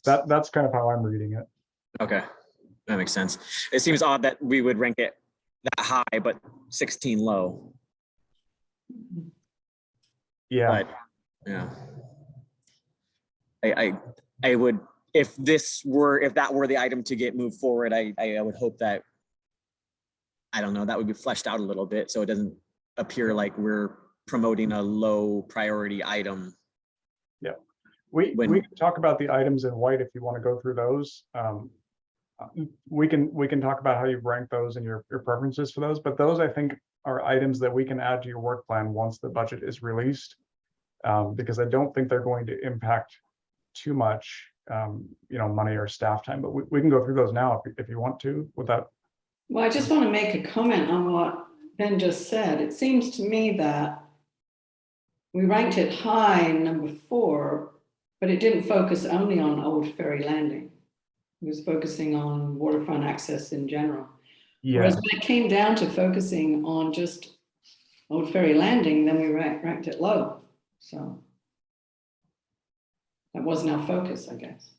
That's kind of how I'm reading it. Okay, that makes sense. It seems odd that we would rank it that high, but 16 low. Yeah. But yeah, I would, if that were the item to get moved forward, I would hope that, I don't know, that would be fleshed out a little bit so it doesn't appear like we're promoting a low priority item. Yeah, we can talk about the items in white if you want to go through those. We can talk about how you rank those and your preferences for those, but those I think are items that we can add to your work plan once the budget is released, because I don't think they're going to impact too much money or staff time, but we can go through those now if you want to without. Well, I just want to make a comment on what Ben just said. It seems to me that we ranked it high in number 4, but it didn't focus only on Old Ferry Landing. It was focusing on waterfront access in general. Yeah. Whereas when it came down to focusing on just Old Ferry Landing, then we ranked it low. So that wasn't our focus, I guess.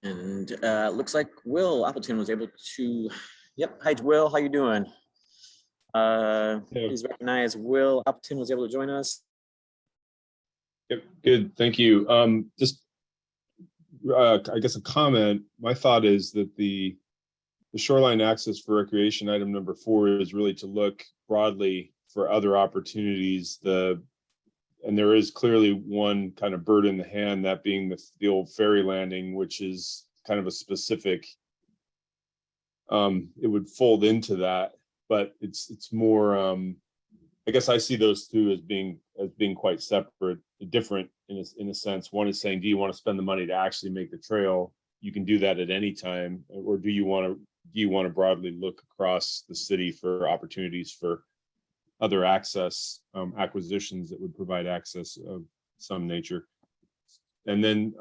And looks like Will Appleton was able to. Yep. Hi, Will. How you doing? Please recognize Will Appleton was able to join us. Yep. Good. Thank you. Just I guess a comment. My thought is that the shoreline access for recreation item number 4 is really to look broadly for other opportunities. And there is clearly one kind of bird in the hand, that being the old ferry landing, which is kind of a specific, it would fold into that, but it's more, I guess I see those two as being quite separate, different in a sense. One is saying, do you want to spend the money to actually make the trail? You can do that at any time. Or do you want to broadly look across the city for opportunities for other access, acquisitions that would provide access of some nature? And then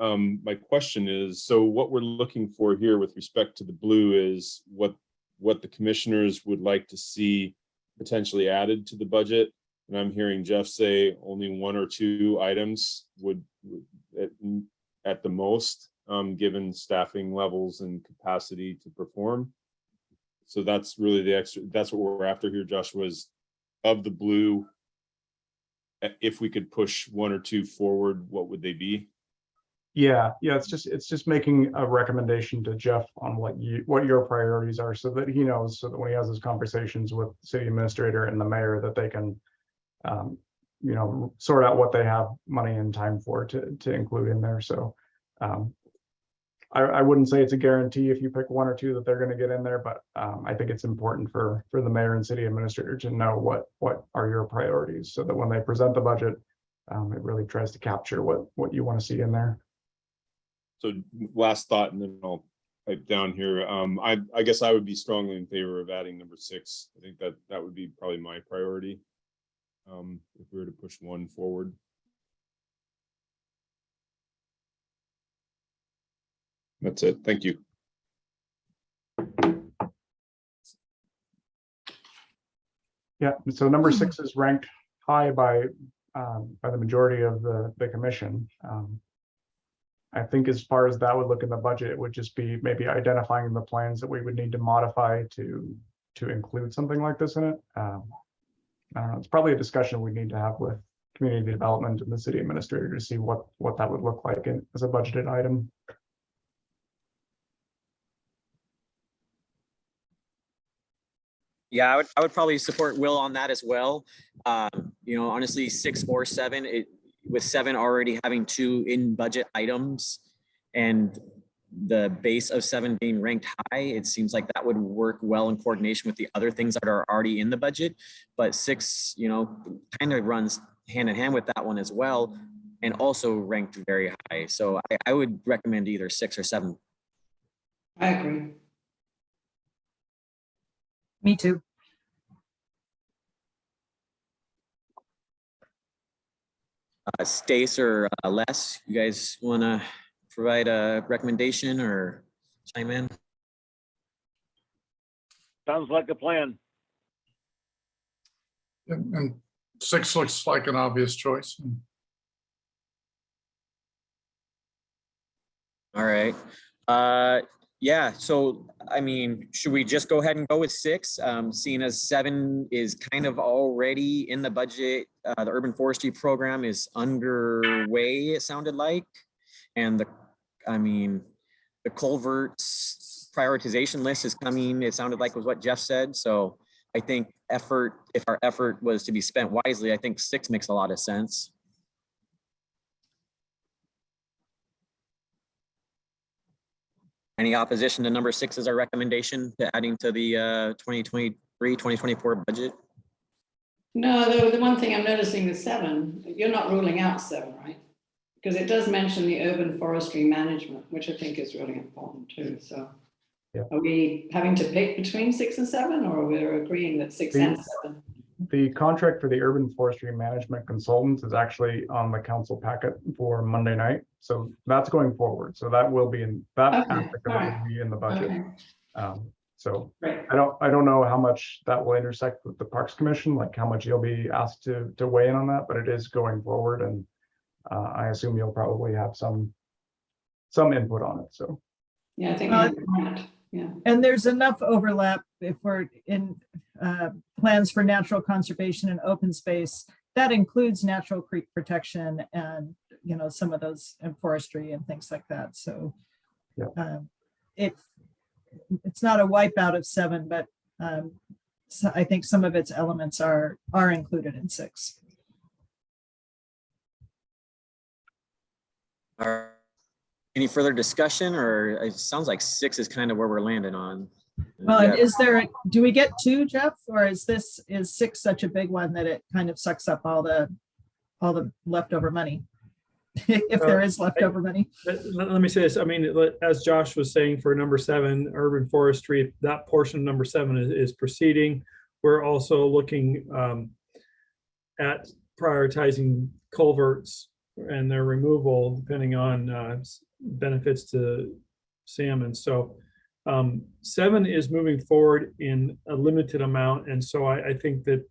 my question is, so what we're looking for here with respect to the blue is what the commissioners would like to see potentially added to the budget. And I'm hearing Jeff say only 1 or 2 items would at the most, given staffing levels and capacity to perform. So that's really that's what we're after here, Joshua, is of the blue, if we could push one or two forward, what would they be? Yeah, it's just making a recommendation to Jeff on what your priorities are, so that he knows, so that when he has his conversations with the city administrator and the mayor, that they can sort out what they have money and time for to include in there. So I wouldn't say it's a guarantee if you pick one or two that they're going to get in there, but I think it's important for the mayor and city administrator to know what are your priorities, so that when they present the budget, it really tries to capture what you want to see in there. So last thought, and then I'll pipe down here. I guess I would be strongly in favor of adding number 6. I think that would be probably my priority. If we were to push one forward. That's it. Thank you. Yeah, so number 6 is ranked high by the majority of the commission. I think as far as that would look in the budget, it would just be maybe identifying the plans that we would need to modify to include something like this in it. I don't know, it's probably a discussion we need to have with community development and the city administrator to see what that would look like as a budgeted item. Yeah, I would probably support Will on that as well. Honestly, 6 or 7, with 7 already having 2 in budget items and the base of 7 being ranked high, it seems like that would work well in coordination with the other things that are already in the budget. But 6, kind of runs hand in hand with that one as well, and also ranked very high. So I would recommend either 6 or 7. I agree. Me too. Stace or Les, you guys want to provide a recommendation or chime in? Sounds like a plan. And 6 looks like an obvious choice. All right. Yeah, so I mean, should we just go ahead and go with 6, seeing as 7 is kind of already in the budget? The urban forestry program is underway, it sounded like. And the culverts prioritization list is coming, it sounded like was what Jeff said. So I think if our effort was to be spent wisely, I think 6 makes a lot of sense. Any opposition to number 6 as our recommendation to adding to the 2023-2024 budget? No, the one thing I'm noticing with 7, you're not ruling out 7, right? Because it does mention the urban forestry management, which I think is really important too. So yeah. Are we having to pick between 6 and 7, or we're agreeing that 6 and 7? The contract for the urban forestry management consultants is actually on the council packet for Monday night. So that's going forward. So that will be in that aspect of it will be in the budget. Okay. So Right. I don't know how much that will intersect with the Parks Commission, like how much you'll be asked to weigh in on that, but it is going forward, and I assume you'll probably have some input on it. So Yeah, I think we have that. Yeah. And there's enough overlap if we're in plans for natural conservation and open space. That includes natural creek protection and, some of those, and forestry and things like that. So yeah. It's not a wipeout of 7, but so I think some of its elements are included in 6. Any further discussion, or it sounds like 6 is kind of where we're landing on? Well, and Yeah. do we get 2, Jeff, or is 6 such a big one that it kind of sucks up all the leftover money? If there is leftover money. Let me say this. I mean, as Josh was saying, for number 7, urban forestry, that portion of number 7 is proceeding. We're also looking at prioritizing culverts and their removal, depending on benefits to salmon. So 7 is moving forward in a limited amount. And so I think that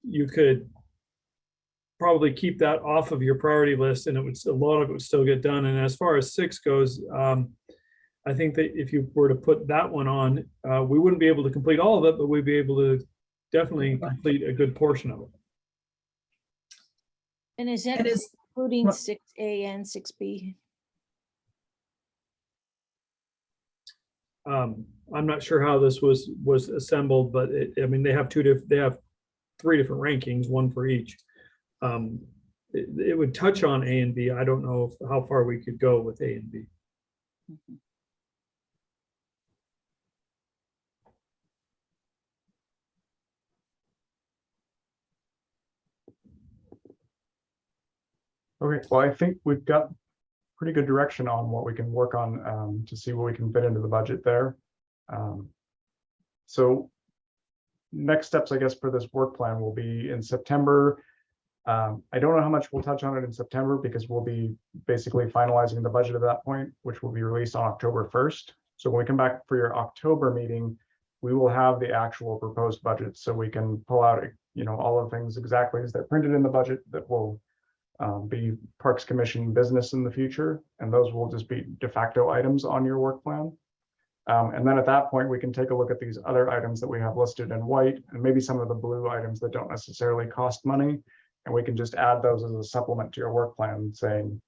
you could probably keep that off of your priority list, and a lot of it would still get done. And as far as 6 goes, I think that if you were to put that one on, we wouldn't be able to complete all of it, but we'd be able to definitely complete a good portion of it. And is that It is, including well- 6A and 6B? I'm not sure how this was assembled, but I mean, they have they have 3 different rankings, one for each. It would touch on A and B. I don't know how far we could go with A and B. Mhm. Okay, well, I think we've got pretty good direction on what we can work on to see what we can fit into the budget there. So next steps, I guess, for this work plan will be in September. I don't know how much we'll touch on it in September because we'll be basically finalizing the budget at that point, which will be released on October 1st. So when we come back for your October meeting, we will have the actual proposed budget so we can pull out, all of the things exactly as they're printed in the budget that will be Parks Commission business in the future. And those will just be de facto items on your work plan. And then at that point, we can take a look at these other items that we have listed in white and maybe some of the blue items that don't necessarily cost money. And we can just add those as a supplement to your work plan saying,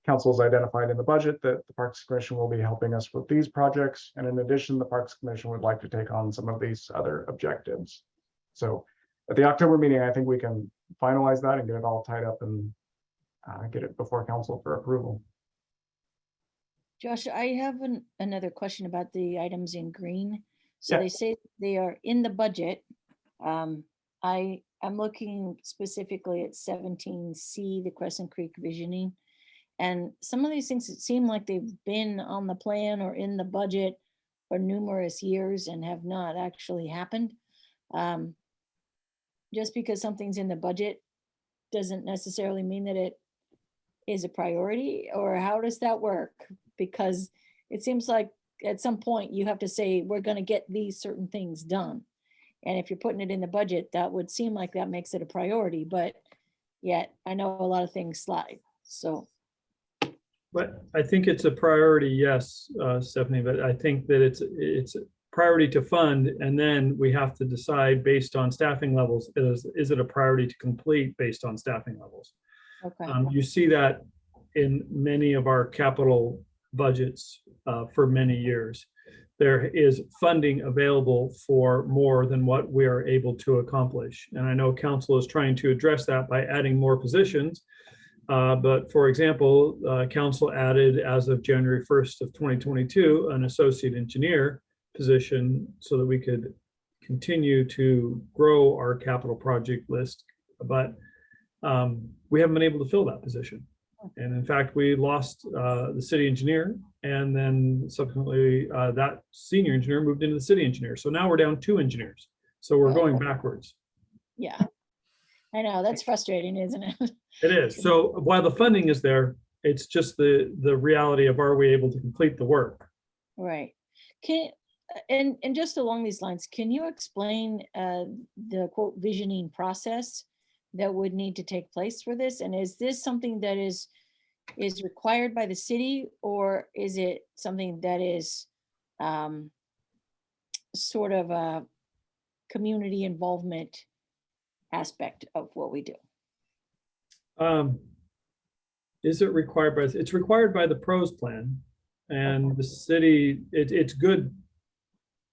council's identified in the budget that the Parks Commission will be helping us with these projects. And in addition, the Parks Commission would like to take on some of these other objectives. So at the October meeting, I think we can finalize that and get it all tied up and get it before council for approval. Josh, I have another question about the items in green. So Yeah. they say they are in the budget. I'm looking specifically at 17C, the Crescent Creek visioning. And some of these things, it seem like they've been on the plan or in the budget for numerous years and have not actually happened. Just because something's in the budget doesn't necessarily mean that it is a priority, or how does that work? Because it seems like at some point you have to say, we're going to get these certain things done. And if you're putting it in the budget, that would seem like that makes it a priority, but yet I know a lot of things slide. So But I think it's a priority, yes, Stephanie, but I think that it's a priority to fund, and then we have to decide based on staffing levels, is it a priority to complete based on staffing levels? okay. You see that in many of our capital budgets for many years. There is funding available for more than what we are able to accomplish. And I know council is trying to address that by adding more positions. But for example, council added as of January 1st of 2022, an associate engineer position so that we could continue to grow our capital project list. But we haven't been able to fill that position. And in fact, we lost the city engineer, and then subsequently that senior engineer moved into the city engineer. So now we're down 2 engineers. So we're going backwards. Yeah, I know, that's frustrating, isn't it? It is. So while the funding is there, it's just the reality of, are we able to complete the work? Right. And just along these lines, can you explain the quote visioning process that would need to take place for this? And is this something that is required by the city, or is it something that is sort of a community involvement aspect of what we do? Is it required by, it's required by the pros plan, and the city, it's good.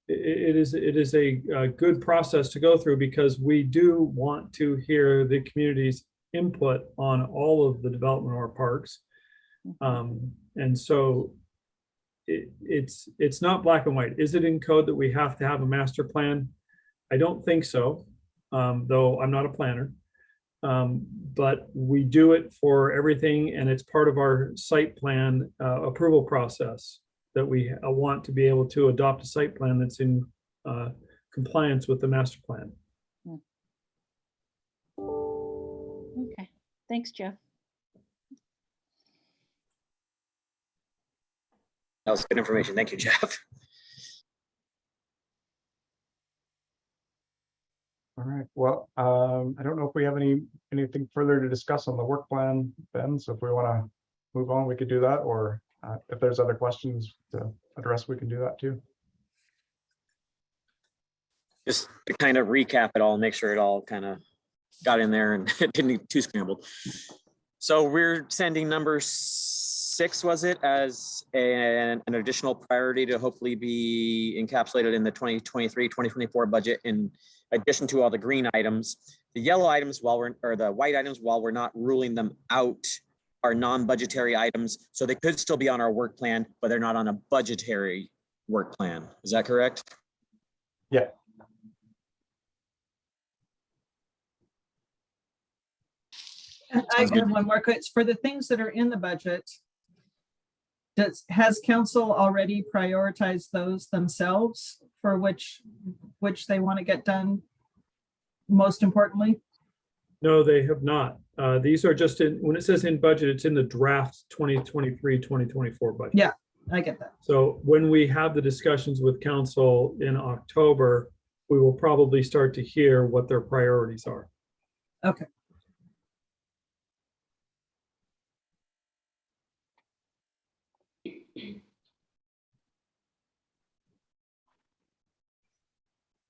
It is a good process to go through, because we do want to hear the community's input on all of the development of our parks. And so it's not black and white. Is it in code that we have to have a master plan? I don't think so, though I'm not a planner. But we do it for everything, and it's part of our site plan approval process, that we want to be able to adopt a site plan that's in compliance with the master plan. Okay, thanks, Jeff. That was good information. Thank you, Jeff. All right, well, I don't know if we have anything further to discuss on the work plan, Ben, so if we want to move on, we could do that, or if there's other questions to address, we can do that too. Just to kind of recap it all, make sure it all kind of got in there and didn't get too scrambled. So we're sending number 6, was it, as an additional priority to hopefully be encapsulated in the 2023-2024 budget in addition to all the green items. The yellow items, or the white items, while we're not ruling them out, are non-budgetary items. So they could still be on our work plan, but they're not on a budgetary work plan. Is that correct? Yeah. And I have one more question. For the things that are in the budget, has council already prioritized those themselves for which they want to get done most importantly? No, they have not. These are just in, when it says in budget, it's in the draft 2023-2024 budget. Yeah, I get that. So when we have the discussions with council in October, we will probably start to hear what their priorities are. Okay.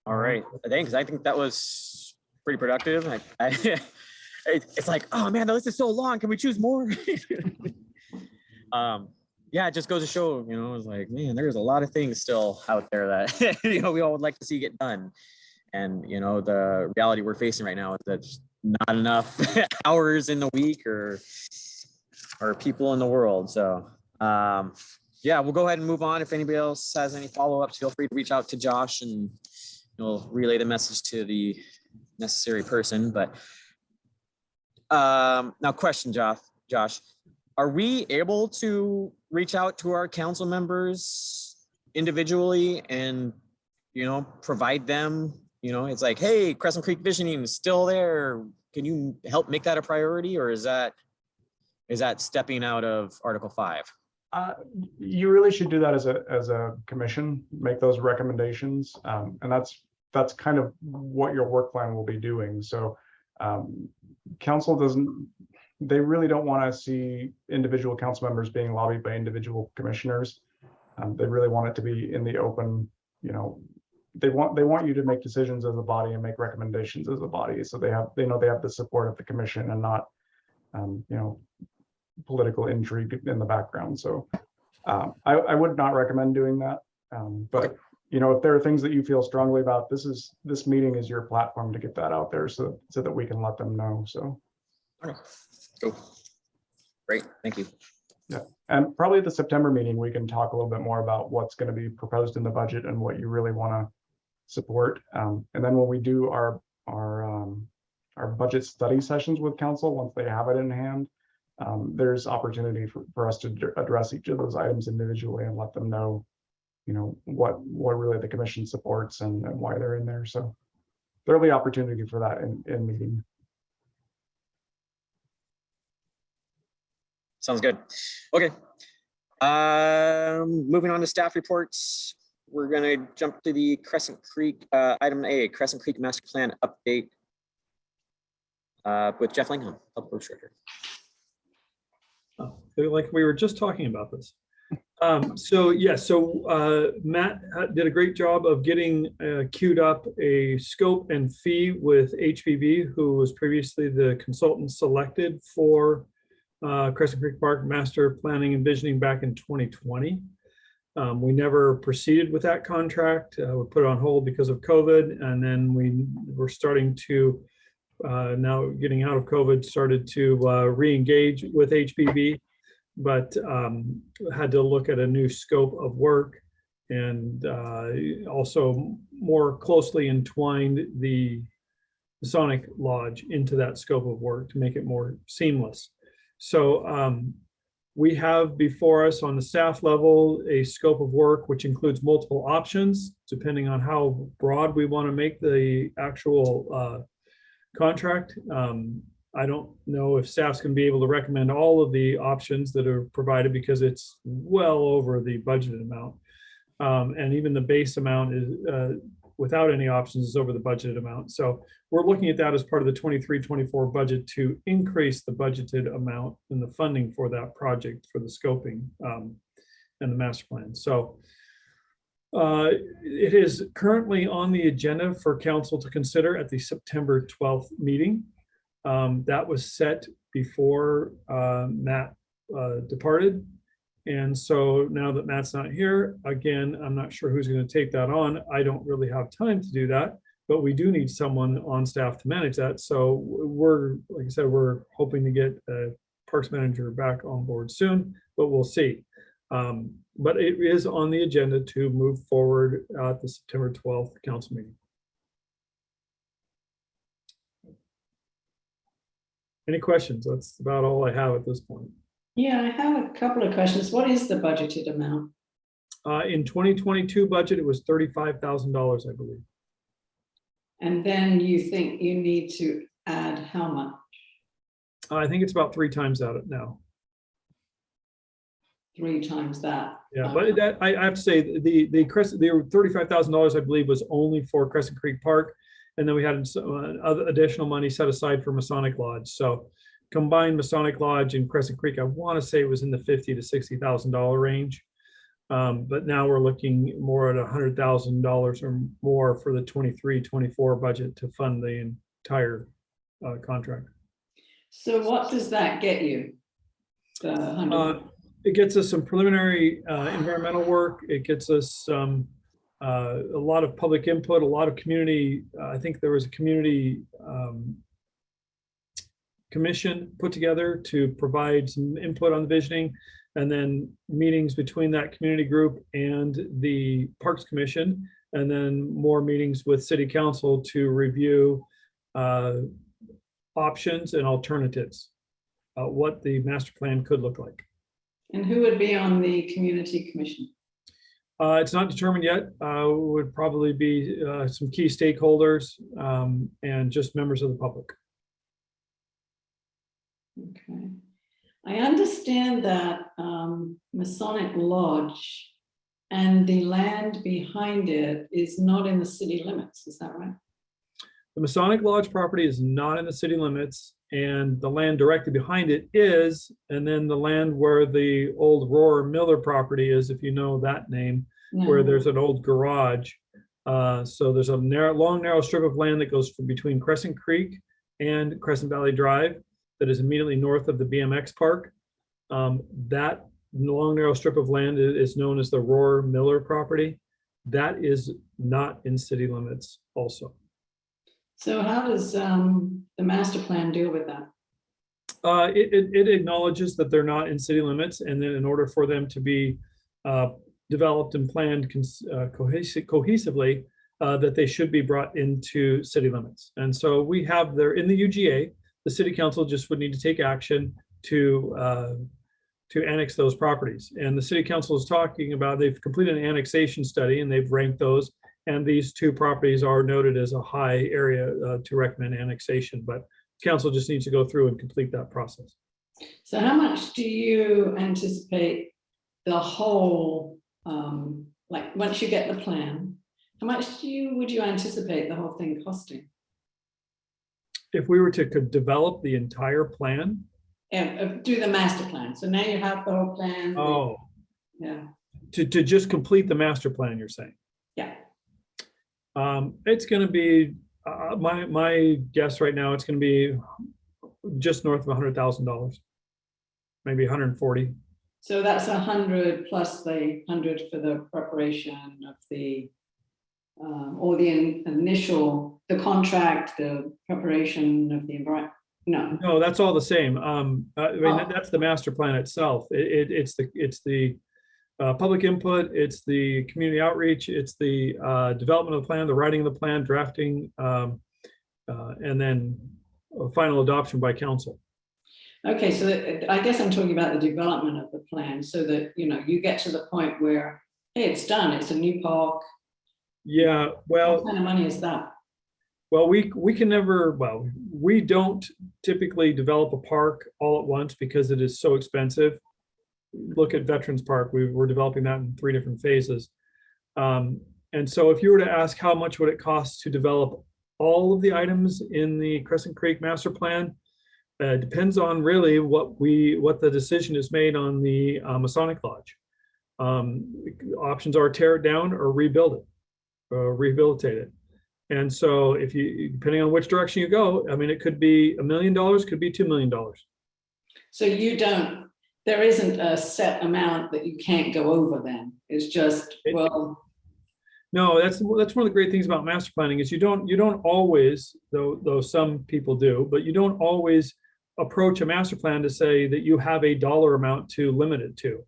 All right, thanks. I think that was pretty productive. It's like, oh man, the list is so long. Can we choose more? Yeah, it just goes to show, it's like, man, there's a lot of things still out there that, we all would like to see get done. And, the reality we're facing right now is that there's not enough hours in the week or people in the world. So, yeah, we'll go ahead and move on. If anybody else has any follow-ups, feel free to reach out to Josh and we'll relay the message to the necessary person. But now question, Josh, are we able to reach out to our council members individually and, provide them, it's like, hey, Crescent Creek Visioning is still there. Can you help make that a priority, or is that stepping out of Article 5? You really should do that as a commission, make those recommendations. And that's kind of what your work plan will be doing. So council they really don't want to see individual council members being lobbied by individual commissioners. They really want it to be in the open, they want you to make decisions as a body and make recommendations as a body. So they know they have the support of the commission and not, political intrigue in the background. So I would not recommend doing that. But if there are things that you feel strongly about, this meeting is your platform to get that out there so that we can let them know. So okay. Cool. Great, thank you. Yeah, and probably at the September meeting we can talk a little bit more about what's going to be proposed in the budget and what you really want to support. And then when we do our budget study sessions with council, once they have it in hand, there's opportunity for us to address each of those items individually and let them know, what really the commission supports and why they're in there. So there'll be opportunity for that in meeting. Sounds good. Okay. Moving on to staff reports. We're going to jump to the Crescent Creek, item A, Crescent Creek Master Plan update with Jeff Langham, Public Works Director. Oh, like we were just talking about this. Matt did a great job of getting queued up a scope and fee with HPV, who was previously the consultant selected for Crescent Creek Park Master Planning and Visioning back in 2020. We never proceeded with that contract. We put it on hold because of COVID, and then we were starting to, now getting out of COVID, started to re-engage with HPV, but had to look at a new scope of work and also more closely entwined the Masonic Lodge into that scope of work to make it more seamless. So we have before us on the staff level a scope of work which includes multiple options depending on how broad we want to make the actual contract. I don't know if staff's going to be able to recommend all of the options that are provided because it's well over the budgeted amount. And even the base amount is without any options is over the budgeted amount. So we're looking at that as part of the 23-24 budget to increase the budgeted amount and the funding for that project for the scoping and the master plan. So it is currently on the agenda for council to consider at the September 12th meeting. That was set before Matt departed. And so now that Matt's not here, again, I'm not sure who's going to take that on. I don't really have time to do that, but we do need someone on staff to manage that. So we're, like I said, we're hoping to get a parks manager back on board soon, but we'll see. But it is on the agenda to move forward at the September 12th council meeting. Any questions? That's about all I have at this point. Yeah, I have a couple of questions. What is the budgeted amount? In 2022 budget, it was $35,000, I believe. And then you think you need to add how much? I think it's about 3 times that now. 3 times that. Yeah, but that I have to say the Crescent, the $35,000 I believe was only for Crescent Creek Park, and then we had some other additional money set aside for Masonic Lodge. So combined Masonic Lodge and Crescent Creek, I want to say it was in the $50,000 to $60,000 range. But now we're looking more at $100,000 or more for the 23-24 budget to fund the entire contract. So what does that get you? The 100? It gets us some preliminary environmental work. It gets us a lot of public input, a lot of community. I think there was a community commission put together to provide some input on the visioning, and then meetings between that community group and the Parks Commission, and then more meetings with City Council to review options and alternatives, what the master plan could look like. And who would be on the community commission? It's not determined yet. Would probably be some key stakeholders and just members of the public. Okay. I understand that Masonic Lodge and the land behind it is not in the city limits. Is that right? The Masonic Lodge property is not in the city limits, and the land directly behind it is, and then the land where the old Roar Miller property is, if you know that name, where No. there's an old garage. So there's a long, narrow strip of land that goes from between Crescent Creek and Crescent Valley Drive that is immediately north of the BMX park. That long, narrow strip of land is known as the Roar Miller property. That is not in city limits also. So how does the master plan deal with that? It acknowledges that they're not in city limits, and then in order for them to be developed and planned cohesively, that they should be brought into city limits. And so we have there in the UGA, the city council just would need to take action to annex those properties. And the city council is talking about, they've completed an annexation study and they've ranked those. And these 2 properties are noted as a high area to recommend annexation, but council just needs to go through and complete that process. So how much do you anticipate the whole, like once you get the plan, how much would you anticipate the whole thing costing? If we were to develop the entire plan, Yeah, do the master plan. So now you have the whole plan. Yeah, to just complete the master plan, you're saying? yeah. It's going to be, my guess right now, it's going to be just north of $100,000, maybe 140. So that's 100 plus the 100 for the preparation of the, or the initial, the contract, the preparation of the environment. No, that's all the same. I mean, Oh. that's the master plan itself. It's the public input, it's the community outreach, it's the development of the plan, the writing of the plan, drafting, and then final adoption by council. Okay, so I guess I'm talking about the development of the plan so that, you get to the point where, hey, it's done, it's a new park. Yeah, well. What kind of money is that? Well, we can never, well, we don't typically develop a park all at once because it is so expensive. Look at Veterans Park, we're developing that in 3 different phases. And so if you were to ask how much would it cost to develop all of the items in the Crescent Creek master plan, depends on really what the decision is made on the Masonic Lodge. Options are tear it down or rebuild it, or rehabilitate it. And so if you, depending on which direction you go, I mean, it could be $1 million, could be $2 million. So you don't, there isn't a set amount that you can't go over then. It's just, well, No, that's one of the great things about master planning is you don't always, though some people do, but you don't always approach a master plan to say that you have a dollar amount to limit it to.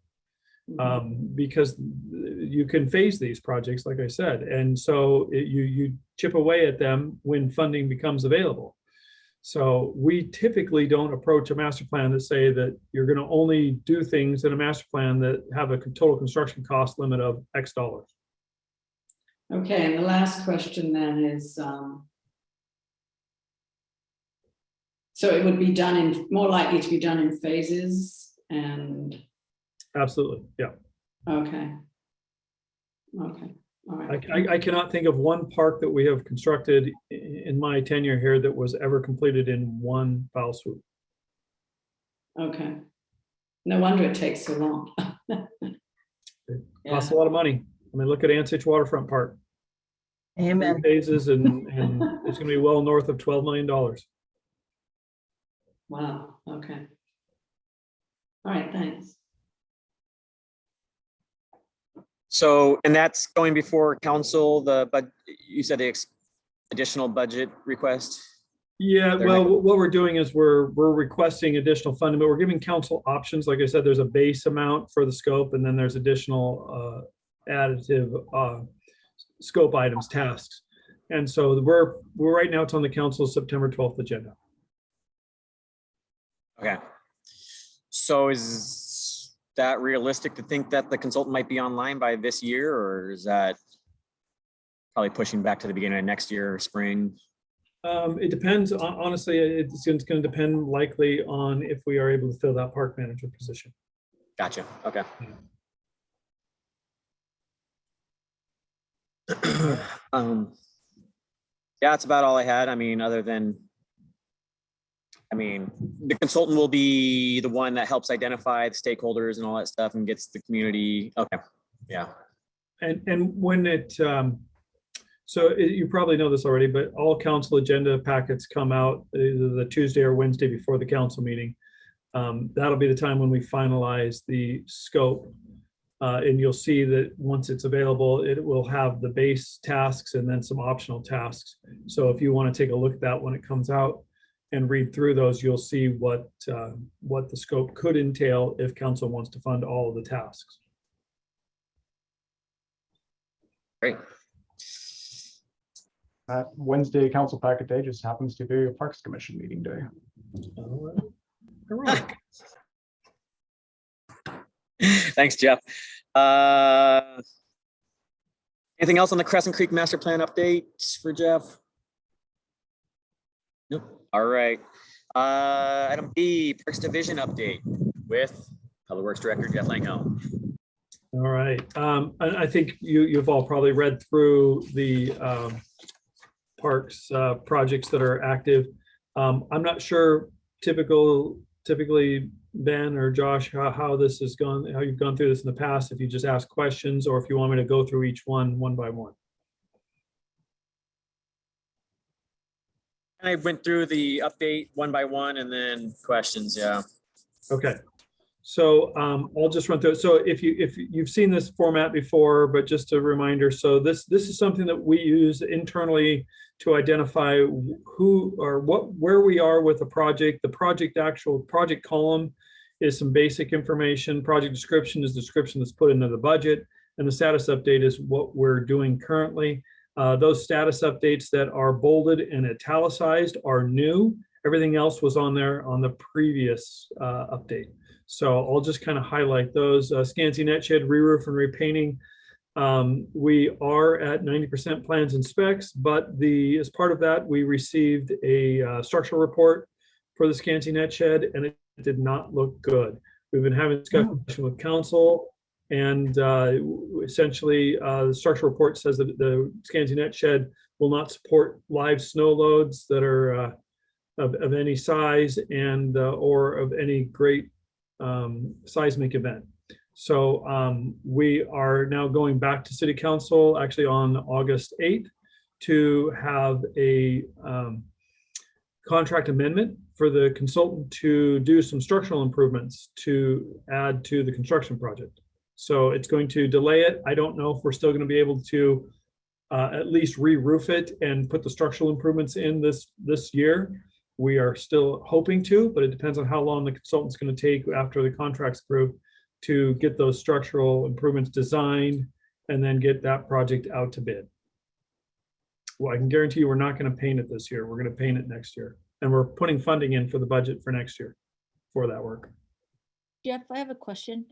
Because you can phase these projects, like I said, and so you chip away at them when funding becomes available. So we typically don't approach a master plan to say that you're going to only do things in a master plan that have a total construction cost limit of X dollars. okay, and the last question then is, so it would be done in, more likely to be done in phases and, Absolutely, yeah. okay. Okay, all right. I cannot think of one park that we have constructed in my tenure here that was ever completed in one foul swoop. Okay. No wonder it takes so long. It costs a lot of money. I mean, look at Ansich Waterfront Park. Amen. 3 phases and it's gonna be well north of $12 million. Wow, okay. All right, thanks. So, and that's going before council, but you said the additional budget request? Yeah, They're well, not- what we're doing is we're requesting additional funding, but we're giving council options. Like I said, there's a base amount for the scope and then there's additional additive scope items, tasks. And so we're right now, it's on the council's September 12th agenda. Okay. So is that realistic to think that the consultant might be online by this year, or is that probably pushing back to the beginning of next year or spring? It depends, honestly, it's going to depend likely on if we are able to fill that park manager position. Gotcha. Okay. Yeah, that's about all I had. I mean, other than, the consultant will be the one that helps identify the stakeholders and all that stuff and gets the community. Okay. Yeah. And when you probably know this already, but all council agenda packets come out either the Tuesday or Wednesday before the council meeting. That'll be the time when we finalize the scope. And you'll see that once it's available, it will have the base tasks and then some optional tasks. So if you want to take a look at that when it comes out and read through those, you'll see what the scope could entail if council wants to fund all of the tasks. Great. That Wednesday council packet day just happens to be a Parks Commission meeting day. All right. Thanks, Jeff. Anything else on the Crescent Creek Master Plan update for Jeff? Nope. All right. Item B, Parks Division update with Public Works Director Jeff Langhill. All right. I think you've all probably read through the parks projects that are active. I'm not sure typically Ben or Josh, how this has gone, how you've gone through this in the past, if you just ask questions or if you want me to go through each one by one. I went through the update one by one and then questions. Yeah. Okay. So I'll just run through it. So if you've seen this format before, but just a reminder, so this is something that we use internally to identify who or where we are with the project. The actual project column is some basic information. Project description is description that's put into the budget, and the status update is what we're doing currently. Those status updates that are bolded and italicized are new. Everything else was on there on the previous update. So I'll just kind of highlight those. Scanty Net Shed re-roof and repainting. We are at 90% plans and specs, but as part of that, we received a structural report for the Scanty Net Shed, and it did not look good. We've been having discussion with council, and essentially the structural report says that the Scanty Net Shed will not support live snow loads that are of any size and or of any great seismic event. So we are now going back to City Council actually on August 8th to have a contract amendment for the consultant to do some structural improvements to add to the construction project. So it's going to delay it. I don't know if we're still going to be able to at least re-roof it and put the structural improvements in this year. We are still hoping to, but it depends on how long the consultant's going to take after the contract's approved to get those structural improvements designed and then get that project out to bid. Well, I can guarantee you we're not going to paint it this year. We're going to paint it next year. And we're putting funding in for the budget for next year for that work. Jeff, I have a question.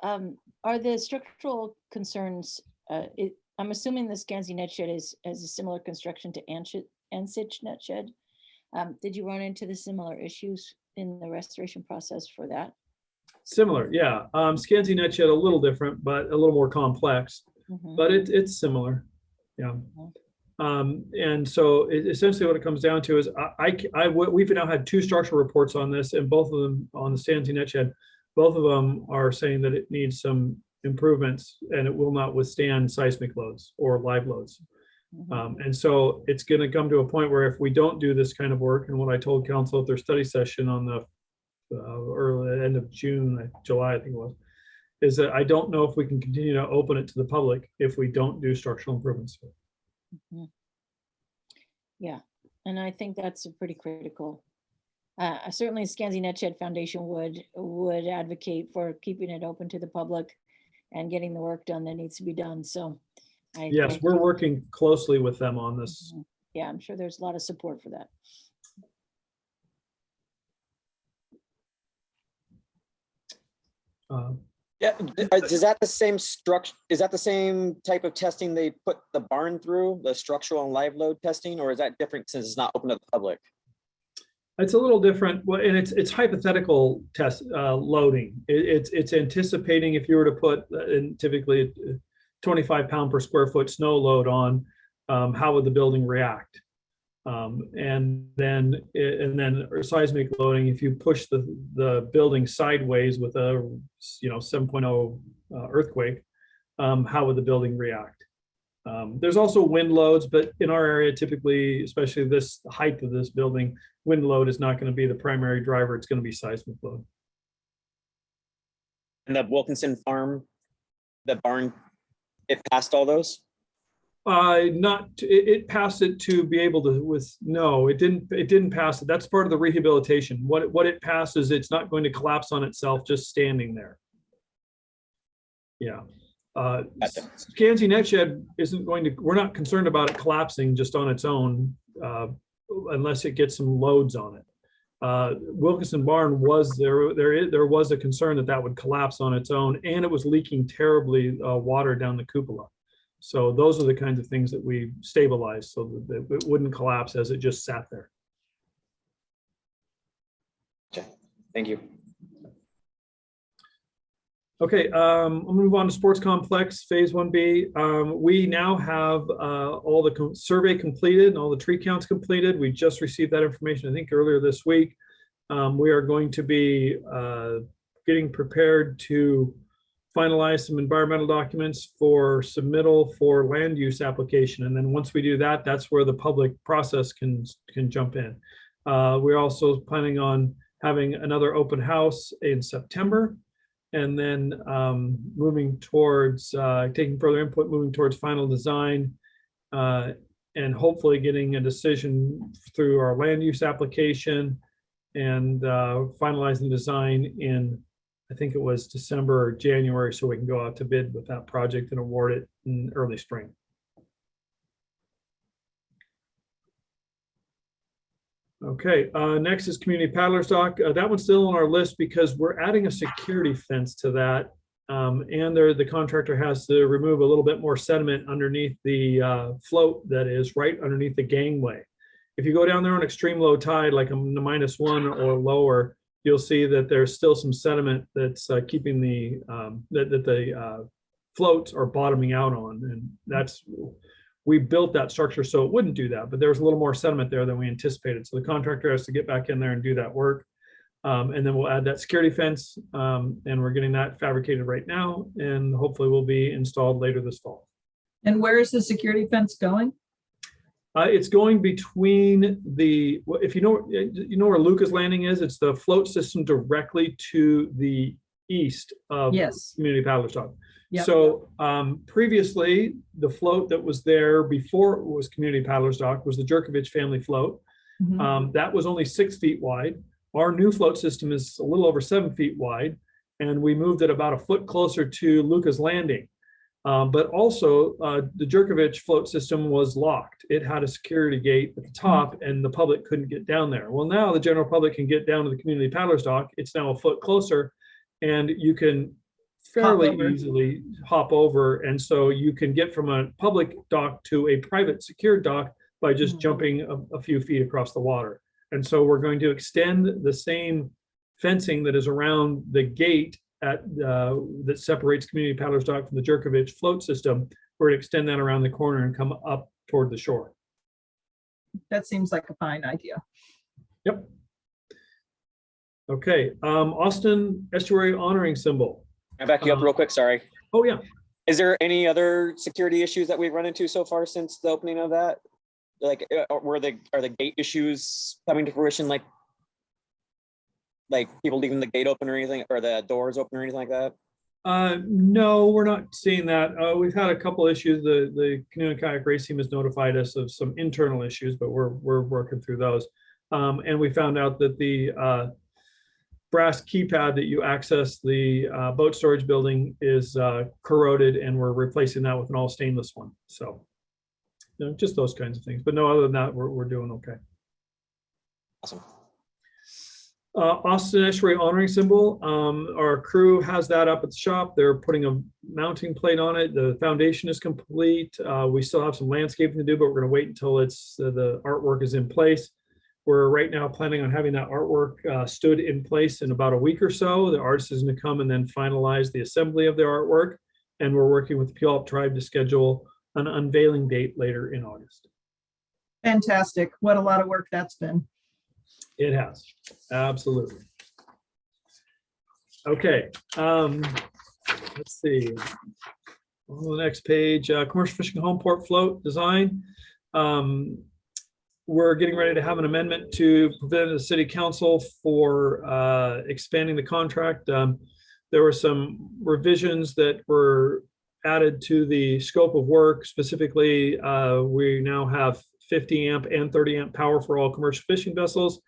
Are the structural concerns, I'm assuming the Scansy net shed is a similar construction to Ansich net shed. Did you run into the similar issues in the restoration process for that? Similar, yeah. Scansy net shed a little different, but a little more complex, but it's similar. Yeah. And so essentially what it comes down to is we've now had 2 structural reports on this, and both of them on the Scansy net shed, both of them are saying that it needs some improvements and it will not withstand seismic loads or live loads. And so it's going to come to a point where if we don't do this kind of work, and what I told council at their study session on the early end of July, I think it was, is that I don't know if we can continue to open it to the public if we don't do structural improvements. Yeah, and I think that's a pretty critical. Certainly Scansy Net Shed Foundation would advocate for keeping it open to the public and getting the work done that needs to be done. So yes, we're working closely with them on this. Yeah, I'm sure there's a lot of support for that. Yeah, is that the same structure? Is that the same type of testing they put the barn through, the structural and live load testing, or is that different since it's not open to the public? It's a little different. Well, and it's hypothetical test loading. It's anticipating if you were to put typically a 25 pound per square foot snow load on, how would the building react? And then seismic loading, if you push the building sideways with a 7.0 earthquake, how would the building react? There's also wind loads, but in our area, typically, especially the height of this building, wind load is not going to be the primary driver. It's going to be seismic load. And the Wilkinson farm, the barn, it passed all those? It passed it to be able to no, it didn't pass it. That's part of the rehabilitation. What it passes, it's not going to collapse on itself just standing there. Yeah. Scansy net shed isn't going to, we're not concerned about it collapsing just on its own, unless it gets some loads on it. Wilkinson barn was there was a concern that would collapse on its own, and it was leaking terribly water down the cupola. So those are the kinds of things that we stabilized so that it wouldn't collapse as it just sat there. Okay, thank you. Okay, I'll move on to sports complex phase 1B. We now have all the survey completed and all the tree counts completed. We just received that information, I think, earlier this week. We are going to be getting prepared to finalize some environmental documents for submittal for land use application. And then once we do that, that's where the public process can jump in. We're also planning on having another open house in September, and then moving towards taking further input, moving towards final design, and hopefully getting a decision through our land use application and finalizing design in, I think it was December or January, so we can go out to bid with that project and award it in early spring. Okay, next is community paddlers dock. That one's still on our list because we're adding a security fence to that. And the contractor has to remove a little bit more sediment underneath the float that is right underneath the gangway. If you go down there on extreme low tide, like a -1 or lower, you'll see that there's still some sediment that's keeping the floats are bottoming out on. And we built that structure so it wouldn't do that, but there was a little more sediment there than we anticipated. So the contractor has to get back in there and do that work. And then we'll add that security fence, and we're getting that fabricated right now, and hopefully will be installed later this fall. And where is the security fence going? It's going between the, well, if you know where Lucas Landing is, it's the float system directly to the east of Yes. Community Paddler Dock. Yep. So previously, the float that was there before it was Community Paddlers Dock was the Jerkovich family float. Mhm. That was only 6 feet wide. Our new float system is a little over 7 feet wide, and we moved it about a foot closer to Lucas Landing. But also, the Jerkovich float system was locked. It had a security gate at the top, and the public couldn't get down there. Well, now the general public can get down to the Community Paddlers Dock. It's now a foot closer, and you can fairly over. easily hop over. And so you can get from a public dock to a private secured dock by just Mhm. jumping a few feet across the water. And so we're going to extend the same fencing that is around the gate at that separates Community Paddlers Dock from the Jerkovich float system. We're going to extend that around the corner and come up toward the shore. That seems like a fine idea. Yep. Okay, Austin Estuary honoring symbol. Can I back you up real quick? Sorry. Oh, yeah. Is there any other security issues that we've run into so far since the opening of that? Like, are the gate issues coming to fruition? Like people leaving the gate open or anything, or the doors open or anything like that? No, we're not seeing that. We've had a couple issues. The Canoe and Kayak Race Team has notified us of some internal issues, but we're working through those. And we found out that the brass keypad that you access the boat storage building is corroded, and we're replacing that with an all stainless one. So, just those kinds of things. But no, other than that, we're doing okay. Awesome. Austin Estuary honoring symbol. Our crew has that up at the shop. They're putting a mounting plate on it. The foundation is complete. We still have some landscaping to do, but we're going to wait until it's the artwork is in place. We're right now planning on having that artwork stood in place in about a week or so. The artist is going to come and then finalize the assembly of the artwork. And we're working with the Puyallup tribe to schedule an unveiling date later in August. Fantastic. What a lot of work that's been. It has, absolutely. Okay, let's see. On the next page, commercial fishing home port float design. We're getting ready to have an amendment to present to the city council for expanding the contract. There were some revisions that were added to the scope of work. Specifically, we now have 50 amp and 30 amp power for all commercial fishing vessels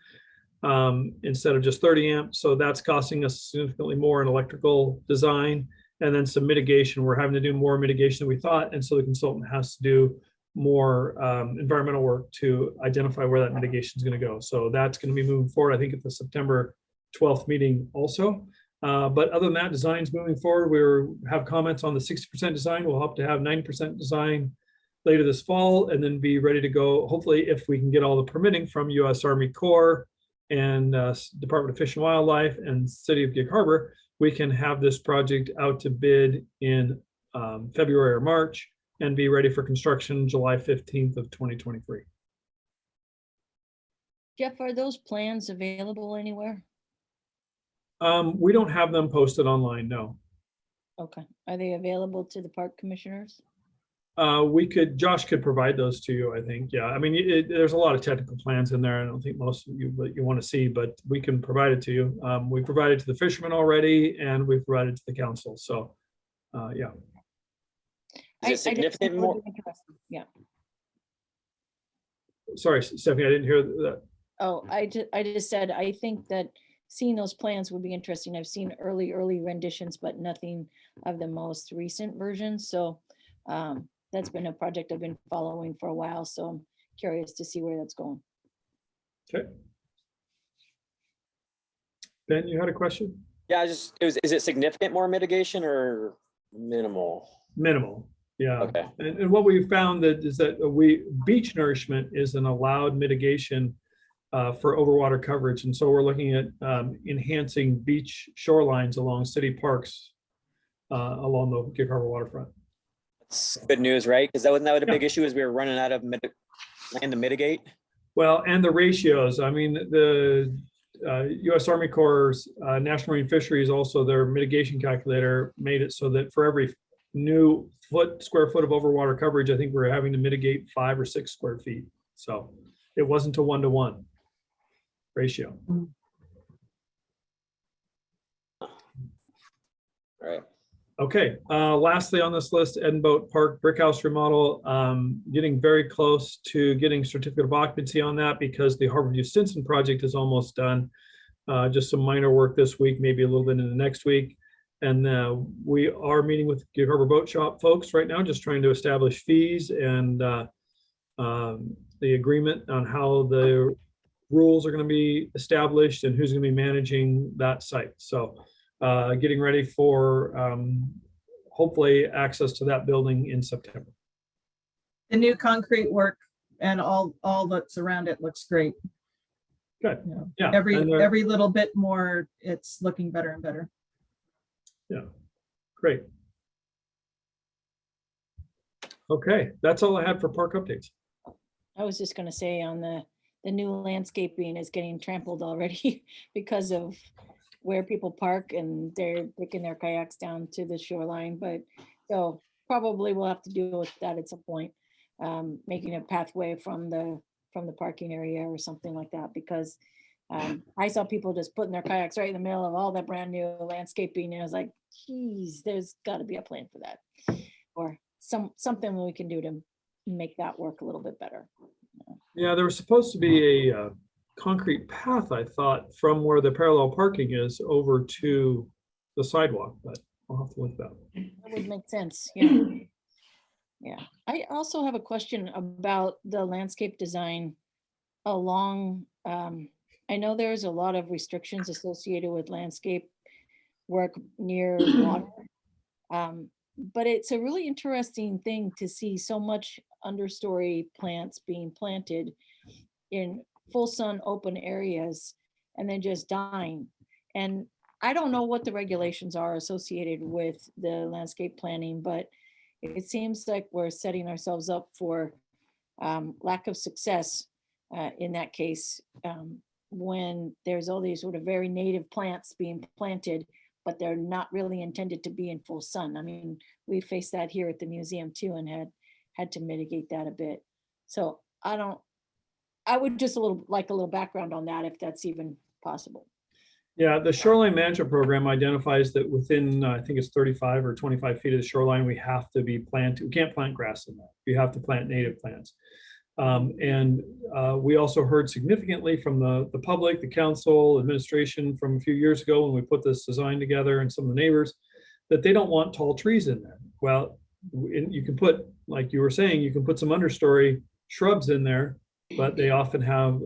instead of just 30 amp. So that's costing us significantly more in electrical design, and then some mitigation. We're having to do more mitigation than we thought. And so the consultant has to do more environmental work to identify where that mitigation is going to go. So that's going to be moving forward, I think, at the September 12th meeting also. But other than that, design's moving forward. We have comments on the 60% design. We'll hope to have 90% design later this fall, and then be ready to go. Hopefully, if we can get all the permitting from U.S. Army Corps and Department of Fish and Wildlife and City of Gig Harbor, we can have this project out to bid in February or March and be ready for construction July 15th of 2023. Jeff, are those plans available anywhere? We don't have them posted online, no. Okay, are they available to the park commissioners? Josh could provide those to you, I think. Yeah, I mean, there's a lot of technical plans in there. I don't think most of you want to see, but we can provide it to you. We provided to the fishermen already, and we've provided to the council. So, yeah. Is it significant more? Yeah. Sorry, Stephanie, I didn't hear that. Oh, I just said, I think that seeing those plans would be interesting. I've seen early renditions, but nothing of the most recent versions. So that's been a project I've been following for a while. So I'm curious to see where that's going. Okay. Ben, you had a question? Yeah, is it significant more mitigation or minimal? Minimal. Yeah. Okay. And what we found is that beach nourishment is an allowed mitigation for overwater coverage. And so we're looking at enhancing beach shorelines along city parks along the Gig Harbor waterfront. That's good news, right? Because wasn't that a big Yeah. issue, is we were running out of land to mitigate? Well, and the ratios. I mean, the U.S. Army Corps' National Marine Fisheries, also their mitigation calculator made it so that for every new square foot of overwater coverage, I think we're having to mitigate 5 or 6 square feet. So it wasn't a 1-to-1 ratio. All right. Okay, lastly on this list, Edinboat Park Brick House remodel, getting very close to getting certificate of occupancy on that because the Harborview Stinson project is almost done. Just some minor work this week, maybe a little bit into next week. And we are meeting with Gig Harbor Boat Shop folks right now, just trying to establish fees and the agreement on how the rules are going to be established and who's going to be managing that site. So getting ready for hopefully access to that building in September. The new concrete work and all that's around it looks great. Good. You know, Yeah. and, every little bit more, it's looking better and better. yeah. Great. Okay, that's all I had for park updates. I was just gonna say on the new landscaping is getting trampled already because of where people park and they're taking their kayaks down to the shoreline, but so probably we'll have to deal with that at some point. Making a pathway from the parking area or something like that, because I saw people just putting their kayaks right in the middle of all that brand new landscaping. And I was like, geez, there's gotta be a plan for that. Or something we can do to make that work a little bit better. Yeah, there was supposed to be a concrete path, I thought, from where the parallel parking is over to the sidewalk, but I'll have to look that up. That would make sense, yeah. Yeah, I also have a question about the landscape design along, I know there's a lot of restrictions associated with landscape work near water. But it's a really interesting thing to see so much understory plants being planted in full sun open areas and then just dying. And I don't know what the regulations are associated with the landscape planning, but it seems like we're setting ourselves up for lack of success in that case, when there's all these sort of very native plants being planted, but they're not really intended to be in full sun. I mean, we faced that here at the museum too and had to mitigate that a bit. So I would just like a little background on that if that's even possible. Yeah, the shoreline management program identifies that within, I think it's 35 or 25 feet of the shoreline, we have to be planted. We can't plant grass in that. We have to plant native plants. And we also heard significantly from the public, the council, administration from a few years ago when we put this design together and some of the neighbors, that they don't want tall trees in there. Well, you can put, like you were saying, you can put some understory shrubs in there, but they often have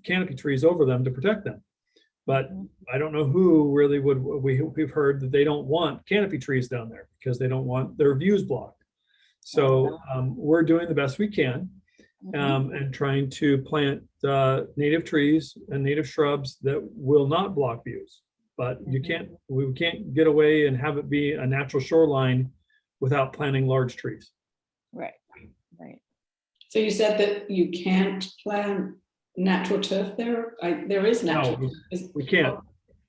canopy trees over them to protect them. But I don't know who really would, we've heard that they don't want canopy trees down there because they don't want their views blocked. So we're doing the best we can and trying to plant native trees and native shrubs that will not block views. But we can't get away and have it be a natural shoreline without planting large trees. Right, right. So you said that you can't plant natural turf there? There is natural. No, we can't.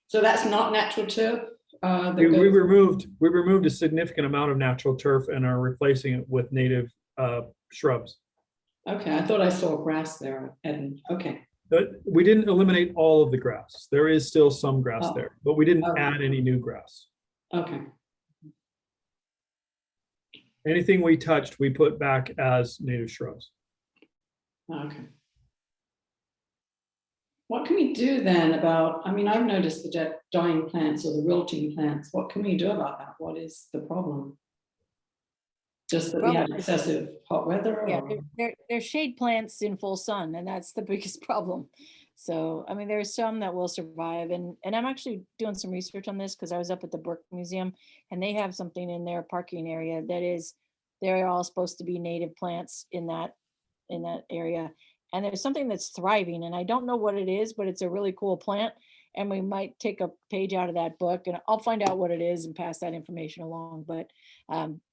So that's not natural turf? We removed a significant amount of natural turf and are replacing it with native shrubs. Okay, I thought I saw grass there, Eden. Okay. But we didn't eliminate all of the grass. There is still some grass there, but we didn't Okay. add any new grass. Okay. Anything we touched, we put back as native shrubs. Okay. What can we do then about, I mean, I've noticed the dying plants or the wilting plants. What can we do about that? What is the problem? Just that we have excessive hot weather? Yeah, Or? they're shade plants in full sun, and that's the biggest problem. So, I mean, there's some that will survive, and I'm actually doing some research on this because I was up at the Burke Museum, and they have something in their parking area that is, they're all supposed to be native plants in that area. And there's something that's thriving, and I don't know what it is, but it's a really cool plant. And we might take a page out of that book, and I'll find out what it is and pass that information along. But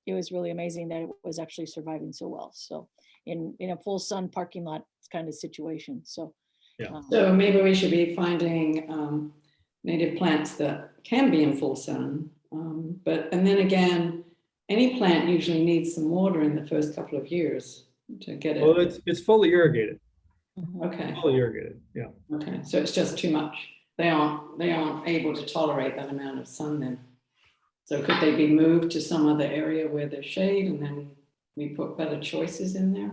it was really amazing that it was actually surviving so well. So in a full sun parking lot kind of situation. So Yeah. So maybe we should be finding native plants that can be in full sun. And then again, any plant usually needs some water in the first couple of years to get Well, it. it's fully irrigated, Okay, fully irrigated, yeah. okay, so it's just too much. They aren't able to tolerate that amount of sun then. So could they be moved to some other area where there's shade and then we put better choices in there?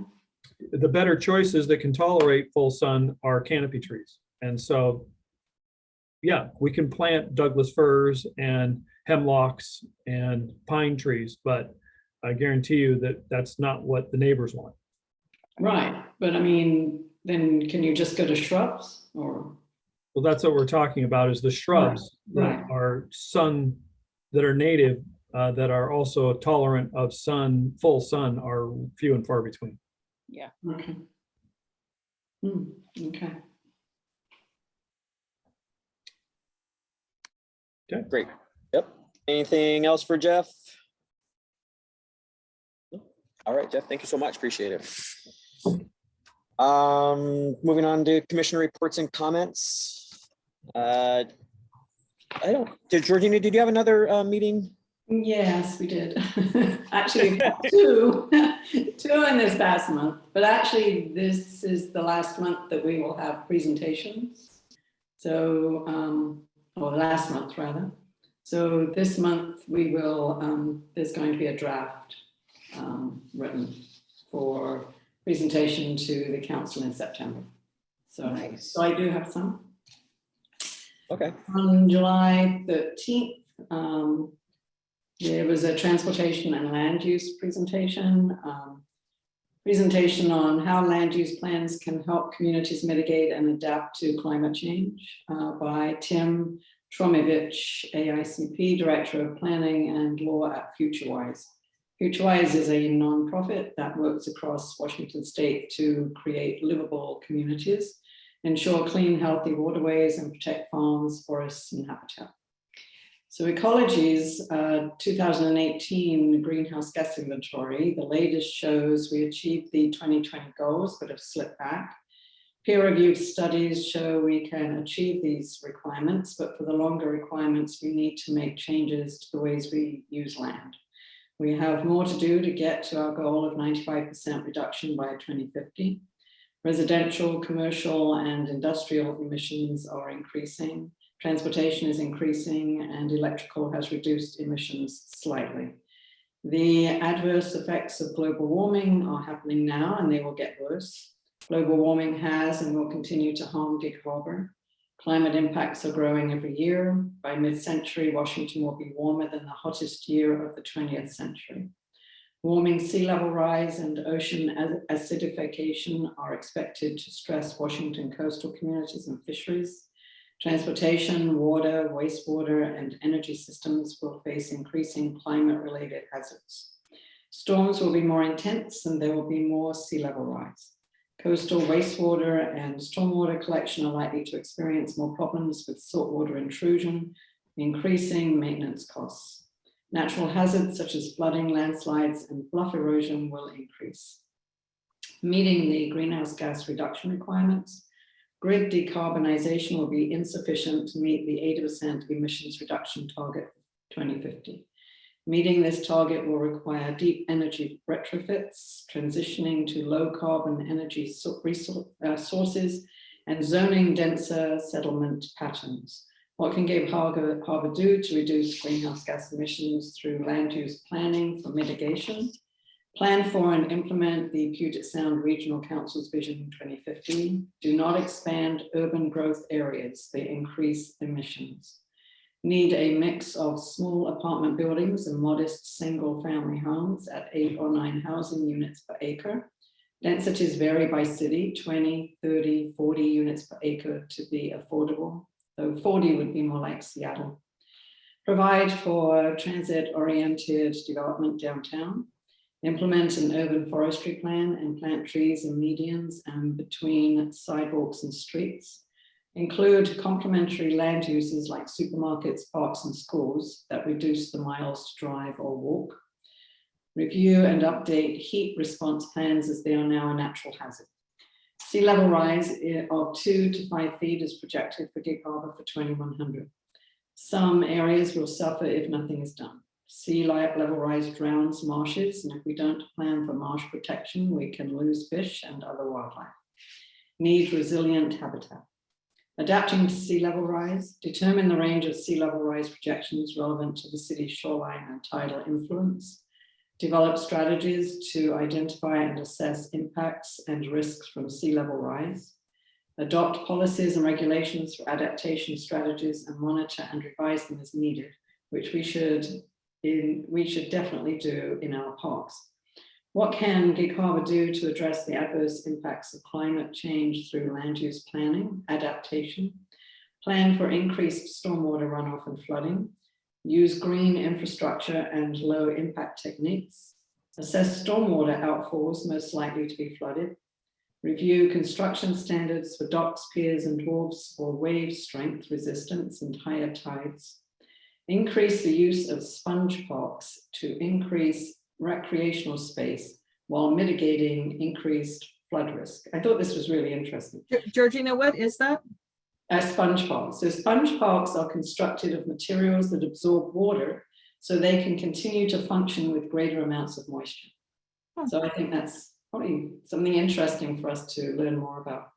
The better choices that can tolerate full sun are canopy trees. And so, yeah, we can plant Douglas firs and hemlocks and pine trees, but I guarantee you that that's not what the neighbors want. Right, but I mean, then can you just go to shrubs or? Well, that's what we're talking about is the shrubs Right. that are sun, that are native, that are also tolerant of sun, full sun are few and far between. Yeah. Okay. Okay. Great. Yep. Anything else for Jeff? All right, Jeff, thank you so much. Appreciate it. Moving on to commissioner reports and comments. Georgina, did you have another meeting? Yes, we did. Actually, we've had two in this past month, but actually this is the last month that we will have presentations. So, or last month rather. So this month we will, there's going to be a draft written for presentation to the council in September. So, Nice. so I do have some. Okay. On July 13th, there was a transportation and land use presentation on how land use plans can help communities mitigate and adapt to climate change by Tim Tromevich, AICP Director of Planning and Law at FutureWise. FutureWise is a nonprofit that works across Washington State to create livable communities, ensure clean, healthy waterways, and protect farms, forests, and habitat. So Ecology's 2018 greenhouse gas inventory, the latest shows we achieved the 2020 goals, but have slipped back. Peer-reviewed studies show we can achieve these requirements, but for the longer requirements, we need to make changes to the ways we use land. We have more to do to get to our goal of 95% reduction by 2050. Residential, commercial, and industrial emissions are increasing. Transportation is increasing, and electrical has reduced emissions slightly. The adverse effects of global warming are happening now, and they will get worse. Global warming has and will continue to harm Gig Harbor. Climate impacts are growing every year. By mid-century, Washington will be warmer than the hottest year of the 20th century. Warming sea level rise and ocean acidification are expected to stress Washington coastal communities and fisheries. Transportation, water, wastewater, and energy systems will face increasing climate-related hazards. Storms will be more intense and there will be more sea level rise. Coastal wastewater and stormwater collection are likely to experience more problems with saltwater intrusion, increasing maintenance costs. Natural hazards such as flooding, landslides, and bluff erosion will increase. Meeting the greenhouse gas reduction requirements, grid decarbonization will be insufficient to meet the 80% emissions reduction target for 2050. Meeting this target will require deep energy retrofits, transitioning to low carbon energy sources, and zoning denser settlement patterns. What can Gig Harbor do to reduce greenhouse gas emissions through land use planning for mitigation? Plan for and implement the Puget Sound Regional Council's Vision 2050. Do not expand urban growth areas, they increase emissions. Need a mix of small apartment buildings and modest single family homes at 8 or 9 housing units per acre. Densities vary by city, 20, 30, 40 units per acre to be affordable, though 40 would be more like Seattle. Provide for transit-oriented development downtown. Implement an urban forestry plan and plant trees in medians and between sidewalks and streets. Include complementary land uses like supermarkets, parks, and schools that reduce the miles to drive or walk. Review and update heat response plans as they are now a natural hazard. Sea level rise of 2 to 5 feet is projected for Gig Harbor for 2100. Some areas will suffer if nothing is done. sea level rise drowns marshes, and if we don't plan for marsh protection, we can lose fish and other wildlife. Need resilient habitat. Adapting to sea level rise, determine the range of sea level rise projections relevant to the city's shoreline and tidal influence. Develop strategies to identify and assess impacts and risks from sea level rise. Adopt policies and regulations for adaptation strategies and monitor and revise them as needed, which we should definitely do in our parks. What can Gig Harbor do to address the adverse impacts of climate change through land use planning, adaptation, plan for increased stormwater runoff and flooding, use green infrastructure and low impact techniques, assess stormwater outfalls most likely to be flooded, review construction standards for docks, piers and wharves for wave strength resistance and higher tides, increase the use of sponge parks to increase recreational space while mitigating increased flood risk. I thought this was really interesting. Georgina, what is that? Sponge parks. So sponge parks are constructed of materials that absorb water so they can continue to function with greater amounts of moisture. So I think that's probably something interesting for us to learn more about.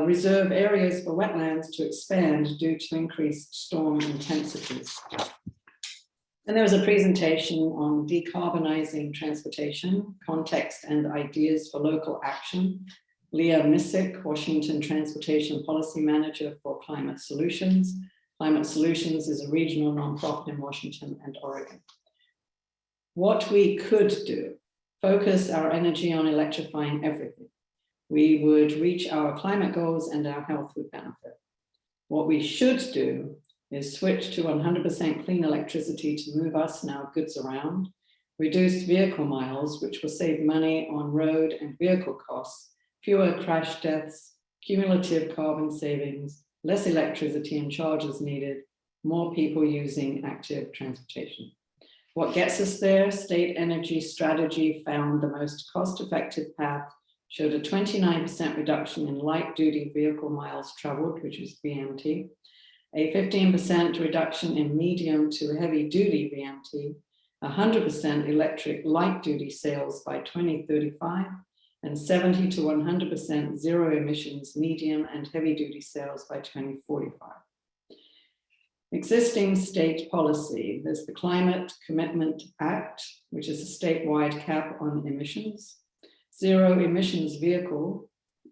Reserve areas for wetlands to expand due to increased storm intensities. And there was a presentation on decarbonizing transportation, context and ideas for local action. Leah Missick, Washington Transportation Policy Manager for Climate Solutions. Climate Solutions is a regional nonprofit in Washington and Oregon. What we could do, focus our energy on electrifying everything. We would reach our climate goals and our health would benefit. What we should do is switch to 100% clean electricity to move us and our goods around, reduce vehicle miles, which will save money on road and vehicle costs, fewer crash deaths, cumulative carbon savings, less electricity and charges needed, more people using active transportation. What gets us there? State energy strategy found the most cost-effective path, showed a 29% reduction in light-duty vehicle miles traveled, which is VMT, a 15% reduction in medium to heavy-duty VMT, 100% electric light-duty sales by 2035, and 70 to 100% zero emissions medium and heavy-duty sales by 2045. Existing state policy, there's the Climate Commitment Act, which is a statewide cap on emissions. Zero emissions vehicle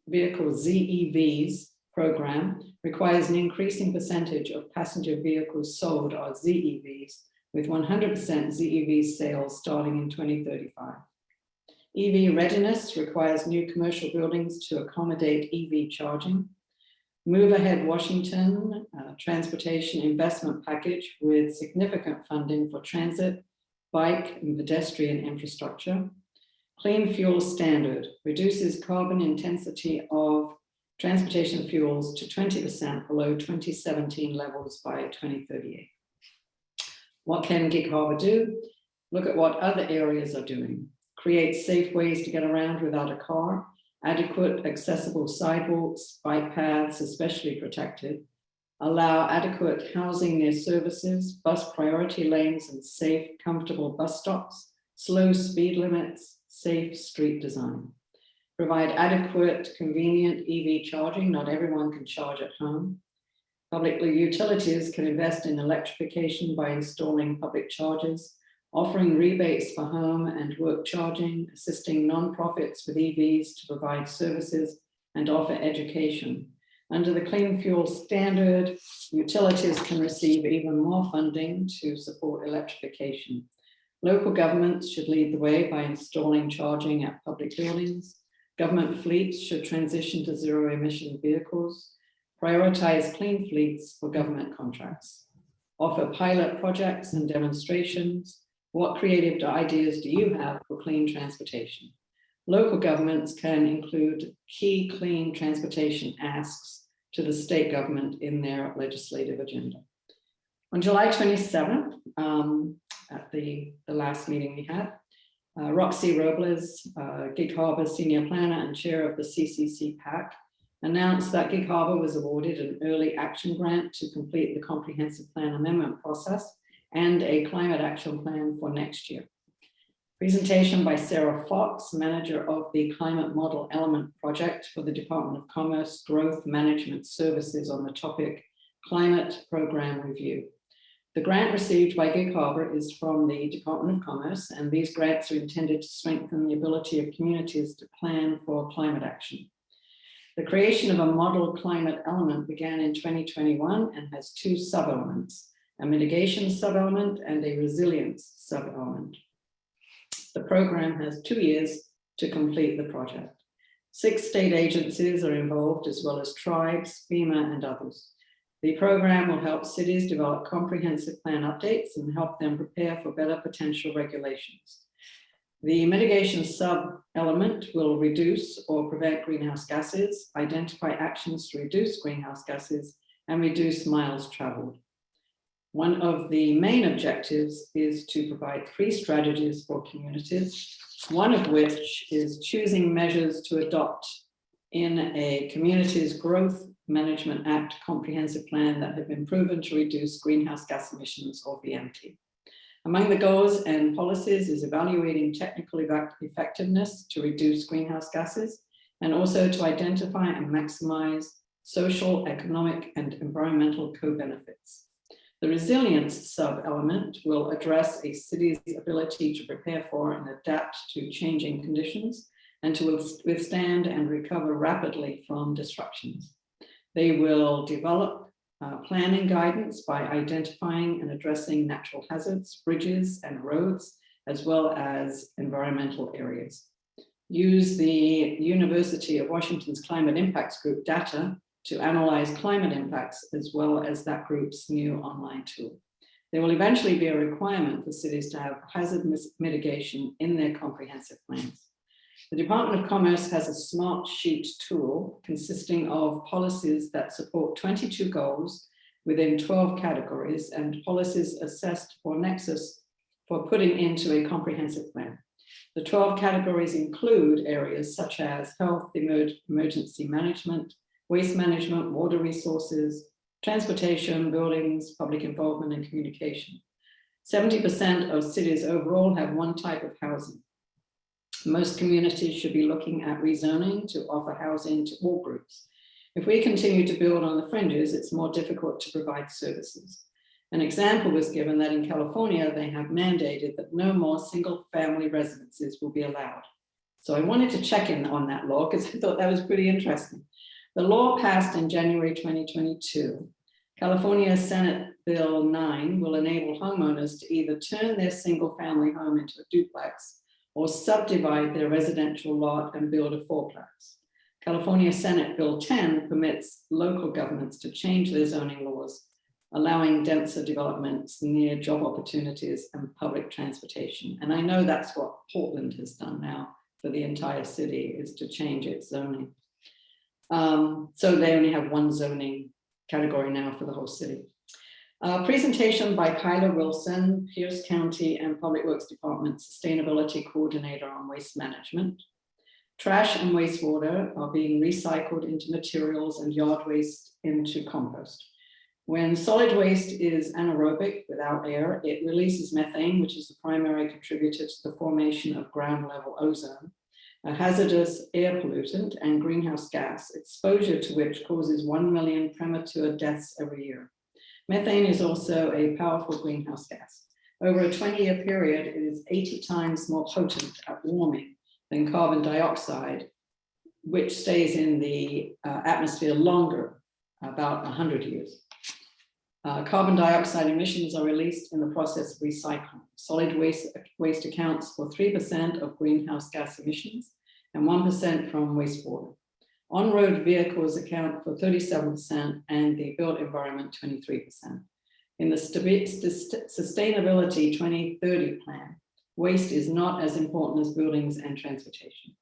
ZEVs program requires an increasing percentage of passenger vehicles sold are ZEVs, with 100% ZEV sales starting in 2035. EV readiness requires new commercial buildings to accommodate EV charging. Move Ahead Washington transportation investment package with significant funding for transit, bike, and pedestrian infrastructure. Clean fuel standard reduces carbon intensity of transportation fuels to 20% below 2017 levels by 2038. What can Gig Harbor do? Look at what other areas are doing. Create safe ways to get around without a car, adequate accessible sidewalks, bike paths, especially protected, allow adequate housing near services, bus priority lanes and safe, comfortable bus stops, slow speed limits, safe street design. Provide adequate, convenient EV charging. Not everyone can charge at home. Public utilities can invest in electrification by installing public chargers, offering rebates for home and work charging, assisting nonprofits with EVs to provide services and offer education. Under the Clean Fuel Standard, utilities can receive even more funding to support electrification. Local governments should lead the way by installing charging at public buildings. Government fleets should transition to zero emission vehicles. Prioritize clean fleets for government contracts. Offer pilot projects and demonstrations. What creative ideas do you have for clean transportation? Local governments can include key clean transportation asks to the state government in their legislative agenda. On July 27th, at the last meeting we had, Roxy Robles, Gig Harbor Senior Planner and Chair of the CCC PAC, announced that Gig Harbor was awarded an early action grant to complete the comprehensive plan amendment process and a climate action plan for next year. Presentation by Sarah Fox, manager of the Climate Model Element Project for the Department of Commerce Growth Management Services on the topic Climate Program Review. The grant received by Gig Harbor is from the Department of Commerce, and these grants are intended to strengthen the ability of communities to plan for climate action. The creation of a model climate element began in 2021 and has two sub-elements, a mitigation sub-element and a resilience sub-element. The program has 2 years to complete the project. 6 state agencies are involved, as well as tribes, FEMA, and others. The program will help cities develop comprehensive plan updates and help them prepare for better potential regulations. The mitigation sub-element will reduce or prevent greenhouse gases, identify actions to reduce greenhouse gases, and reduce miles traveled. One of the main objectives is to provide 3 strategies for communities, one of which is choosing measures to adopt in a Communities Growth Management Act comprehensive plan that have been proven to reduce greenhouse gas emissions, or VMT. Among the goals and policies is evaluating technical effectiveness to reduce greenhouse gases, and also to identify and maximize social, economic, and environmental co-benefits. The resilience sub-element will address a city's ability to prepare for and adapt to changing conditions and to withstand and recover rapidly from disruptions. They will develop planning guidance by identifying and addressing natural hazards, bridges and roads, as well as environmental areas. Use the University of Washington's Climate Impacts Group data to analyze climate impacts, as well as that group's new online tool. There will eventually be a requirement for cities to have hazard mitigation in their comprehensive plans. The Department of Commerce has a smart sheet tool consisting of policies that support 22 goals within 12 categories and policies assessed for nexus for putting into a comprehensive plan. The 12 categories include areas such as health, emergency management, waste management, water resources, transportation, buildings, public involvement, and communication. 70% of cities overall have one type of housing. Most communities should be looking at rezoning to offer housing to all groups. If we continue to build on the fringes, it's more difficult to provide services. An example was given that in California, they have mandated that no more single-family residences will be allowed. So I wanted to check in on that law because I thought that was pretty interesting. The law passed in January 2022. California Senate Bill 9 will enable homeowners to either turn their single-family home into a duplex or subdivide their residential lot and build a fourplex. California Senate Bill 10 permits local governments to change their zoning laws, allowing denser developments near job opportunities and public transportation. And I know that's what Portland has done now for the entire city, is to change its zoning. So they only have one zoning category now for the whole city. Presentation by Kyla Wilson, Pierce County and Public Works Department Sustainability Coordinator on Waste Management. Trash and wastewater are being recycled into materials and yard waste into compost. When solid waste is anaerobic without air, it releases methane, which is the primary contributor to the formation of ground level ozone, a hazardous air pollutant and greenhouse gas, exposure to which causes 1 million premature deaths every year. Methane is also a powerful greenhouse gas. Over a 20-year period, it is 80 times more potent at warming than carbon dioxide, which stays in the atmosphere longer, about 100 years. Carbon dioxide emissions are released in the process of recycling. Solid waste accounts for 3% of greenhouse gas emissions and 1% from wastewater. On-road vehicles account for 37% and the built environment 23%. In the Sustainability 2030 plan, waste is not as important as buildings and transportation.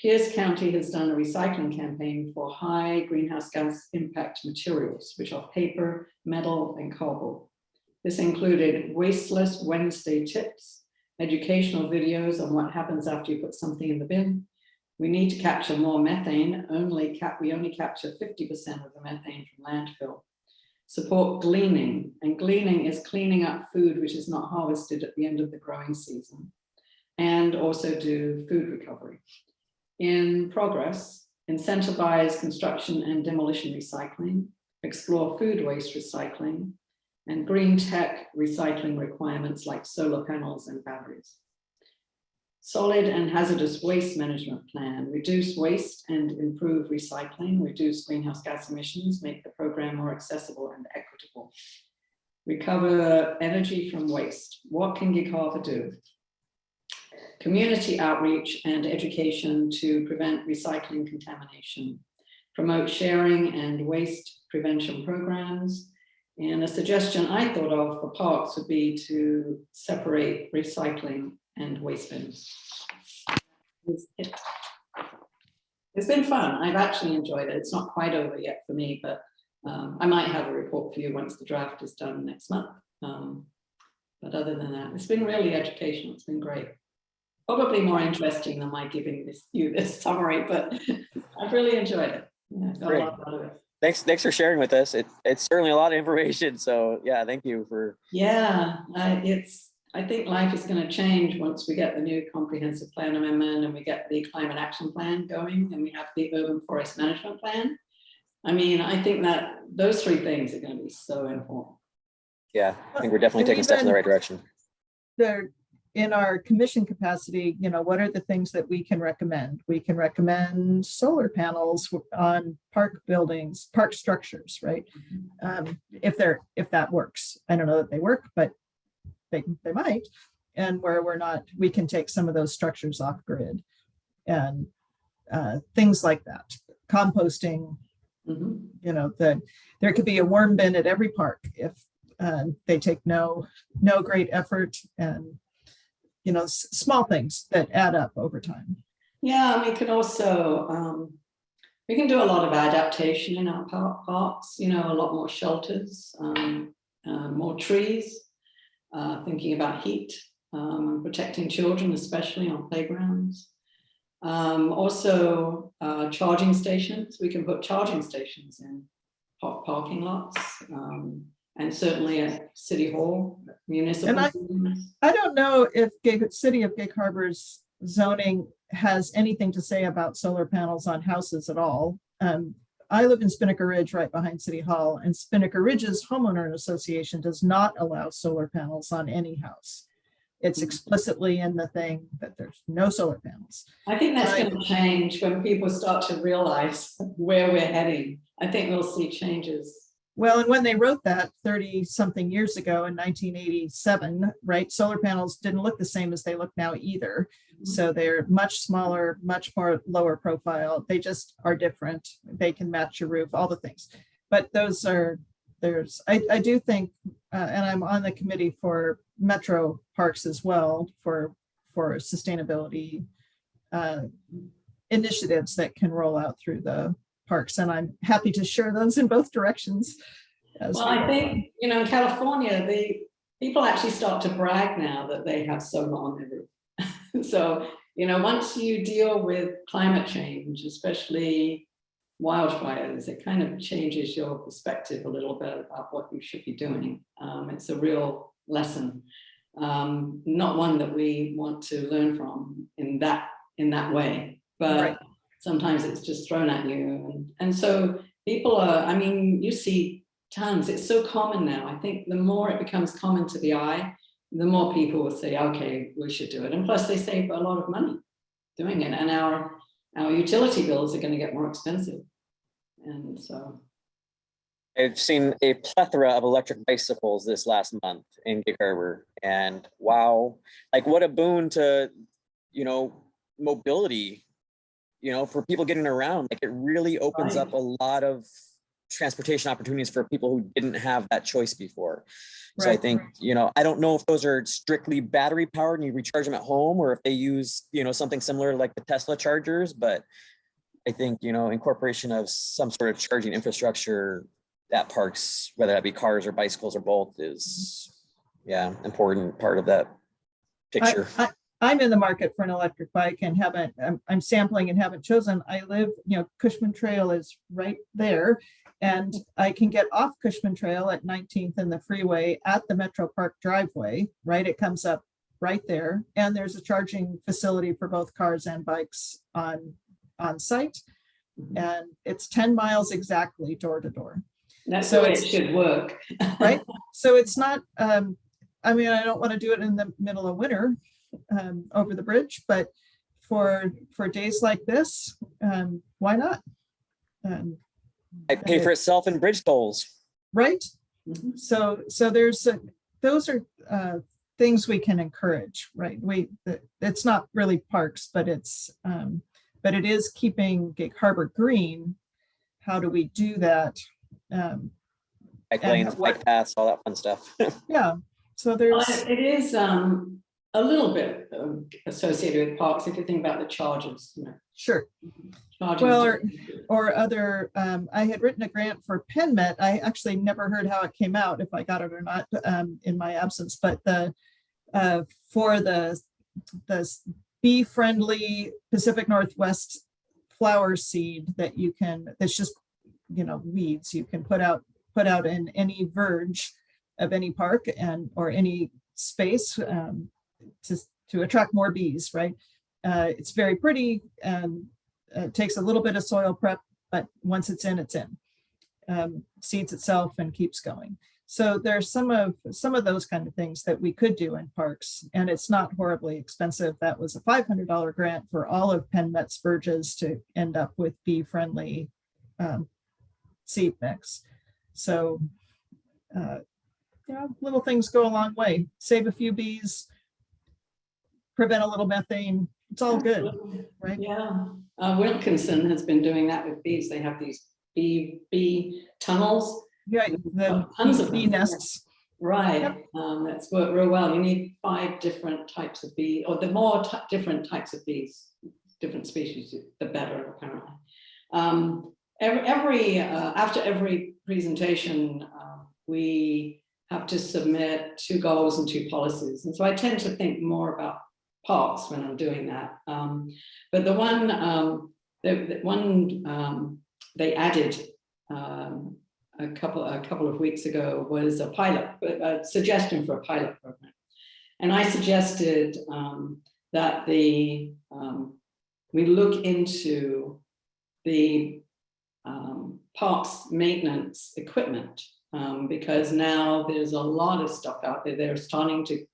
Pierce County has done a recycling campaign for high greenhouse gas impact materials, which are paper, metal, and cardboard. This included Wasteless Wednesday tips, educational videos on what happens after you put something in the bin. We need to capture more methane. We only capture 50% of the methane from landfill. support gleaning, and gleaning is cleaning up food which is not harvested at the end of the growing season, and also do food recovery. In progress, incentivize construction and demolition recycling, explore food waste recycling, and green tech recycling requirements like solar panels and batteries. Solid and hazardous waste management plan, reduce waste and improve recycling, reduce greenhouse gas emissions, make the program more accessible and equitable. Recover energy from waste. What can Gig Harbor do? Community outreach and education to prevent recycling contamination, promote sharing and waste prevention programs. And a suggestion I thought of for parks would be to separate recycling and waste bins. It's been fun. I've actually enjoyed it. It's not quite over yet for me, but I might have a report for you once the draft is done next month. But other than that, it's been really educational. It's been great. Probably more interesting than my giving you this summary, but I've really enjoyed it. Yeah, got a lot out of it. Thanks for sharing with us. It's certainly a lot of information. So yeah, thank you for. Yeah, I think life is going to change once we get the new comprehensive plan amendment and we get the climate action plan going and we have the urban forest management plan. I mean, I think that those three things are going to be so important. Yeah, I think we're definitely taking steps in the right direction. In our commission capacity, what are the things that we can recommend? We can recommend solar panels on park buildings, park structures, right? If that works. I don't know that they work, but they might. And where we're not, we can take some of those structures off grid and things like that. Composting, there could be a worm bin at every park if they take no great effort, and small things that add up over time. Yeah, we can also, we can do a lot of adaptation in our parks, a lot more shelters, more trees, thinking about heat, protecting children, especially on playgrounds. Also, charging stations. We can put charging stations in parking lots, and certainly at City Hall, municipal. And I don't know if City of Gig Harbor's zoning has anything to say about solar panels on houses at all. I live in Spinnaker Ridge right behind City Hall, and Spinnaker Ridge's homeowner association does not allow solar panels on any house. It's explicitly in the thing that there's no solar panels. I think that's going to change when people start to realize where we're heading. I think we'll see changes. Well, and when they wrote that 30 something years ago in 1987, right, solar panels didn't look the same as they look now either. So they're much smaller, much more lower profile. They just are different. They can match your roof, all the things. But I do think, and I'm on the committee for metro parks as well, for sustainability initiatives that can roll out through the parks, and I'm happy to share those in both directions. Well, I think, in California, people actually start to brag now that they have solar on their roof. So, once you deal with climate change, especially wildfires, it kind of changes your perspective a little bit about what you should be doing. It's a real lesson, not one that we want to learn from in that way, but right. Sometimes it's just thrown at you. And so people are, you see tons, it's so common now. I think the more it becomes common to the eye, the more people will say, okay, we should do it. And plus they save a lot of money doing it. And our utility bills are going to get more expensive. And so. I've seen a plethora of electric bicycles this last month in Gig Harbor, and wow, what a boon to, mobility, for people getting around. It really opens up a lot of transportation opportunities for people who didn't have that choice before. So I think, I don't know if those are strictly battery powered and you recharge them at home, or if they use, something similar like the Tesla chargers, but I think, incorporation of some sort of charging infrastructure at parks, whether that be cars or bicycles or both, is important part of that picture. I'm in the market for an electric bike and I'm sampling and haven't chosen. I live, Cushman Trail is right there. And I can get off Cushman Trail at 19th and the freeway at the Metro Park driveway, right? It comes up right there. And there's a charging facility for both cars and bikes on site. And it's 10 miles exactly door to door. That's So the way it it's- should work. Right? So it's not, I mean, I don't want to do it in the middle of winter over the bridge, but for days like this, why not? I pay for itself in bridge tolls. Right? Mhm. So there's, those are things we can encourage, right? It's not really parks, but it is keeping Gig Harbor green. How do we do that? Bike And lanes, what- bike paths, all that fun stuff. Yeah, so Well, there's, it is a little bit associated with parks, if you think about the charges. sure. Charges Well, are- or other, I had written a grant for PennMet. I actually never heard how it came out, if I got it or not, in my absence, but for the bee-friendly Pacific Northwest flower seed that you can, that's just, weeds you can put out in any verge of any park or any space to attract more bees, right? It's very pretty and it takes a little bit of soil prep, but once it's in, seeds itself and keeps going. So there's some of those kind of things that we could do in parks, and it's not horribly expensive. That was a $500 grant for all of PennMet's verges to end up with bee-friendly seed mix. So, little things go a long way. Save a few bees, prevent a little methane. It's all good, right? Yeah, Wilkinson has been doing that with bees. They have these bee tunnels. Yeah, the Tons of bee them, yeah. nests. Right, Yep. that's worked real well. You need 5 different types of bee, or the more different types of bees, different species, the better apparently. After every presentation, we have to submit 2 goals and 2 policies. And so I tend to think more about parks when I'm doing that. But the one they added a couple of weeks ago was a suggestion for a pilot program. And I suggested that we look into the parks maintenance equipment, because now there's a lot of stuff out there. They're starting to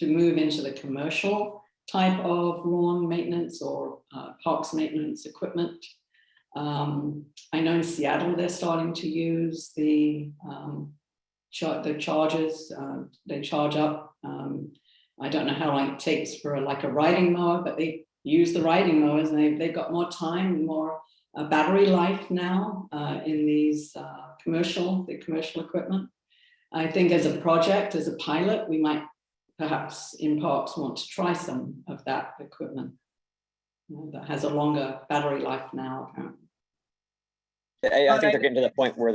move into the commercial type of lawn maintenance or parks maintenance equipment. I know in Seattle they're starting to use the chargers. They charge up. I don't know how long it takes for a riding mower, but they use the riding mowers, and they've got more time and more battery life now in these commercial equipment. I think as a project, as a pilot, we might perhaps in parks want to try some of that equipment that has a longer battery life now, apparently. I think they're getting to the point where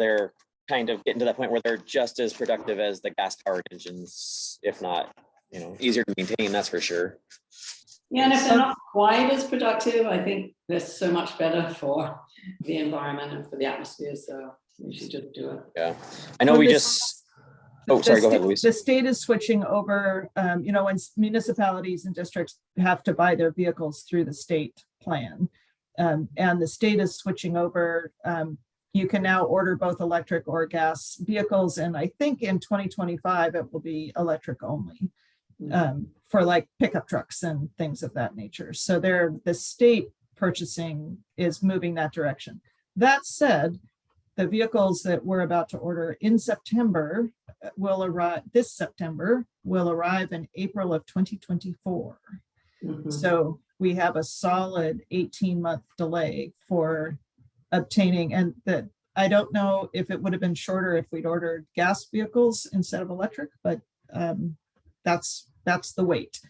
they're just as productive as the gas powered engines, if not, easier to maintain, that's for sure. Yeah, and if they're not quite as productive, I think they're so much better for the environment and for the atmosphere, so we should just do it. Yeah, I know Well, we this- just, oh, sorry, go ahead, Louise. The state is switching over, when municipalities and districts have to buy their vehicles through the state plan. And the state is switching over. You can now order both electric or gas vehicles. And I think in 2025, it will be electric only for like pickup trucks and things of that nature. So the state purchasing is moving that direction. That said, the vehicles that we're about to order in September this September will arrive in April of 2024. Mhm. So we have a solid 18-month delay for obtaining, and that I don't know if it would have been shorter if we'd ordered gas vehicles instead of electric, but that's the wait.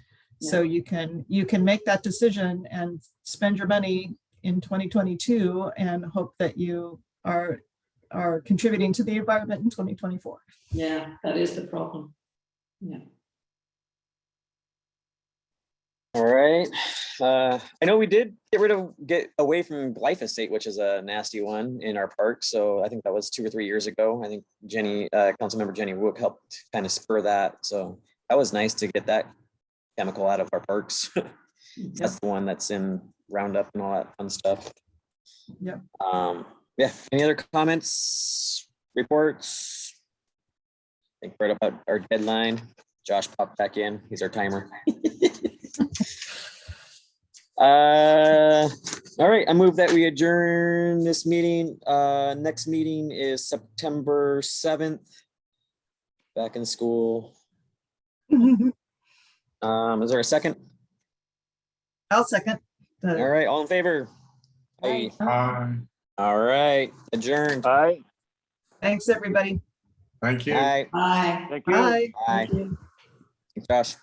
So you can make that decision and spend your money in 2022 and hope that you are contributing to the environment in 2024. Yeah, that is the problem. Yeah. All right. I know we did get away from glyphosate, which is a nasty one in our park. So I think that was 2 or 3 years ago. I think Jenny, Councilmember Jenny Wook helped kind of spur that. So that was nice to get that chemical out of our parks. That's the one that's in Roundup and all that fun stuff. Yep. Yeah. Any other comments, reports? I think right about our deadline. Josh popped back in. He's our timer. All right, I move that we adjourn this meeting. Next meeting is September 7th. Back in school. Is there a second? I'll second. All right, all in favor? Aye. All right, adjourned. All right, Thanks, everybody. Thank you. Aye. Bye. thank you. Bye. Bye. Thank you. Josh.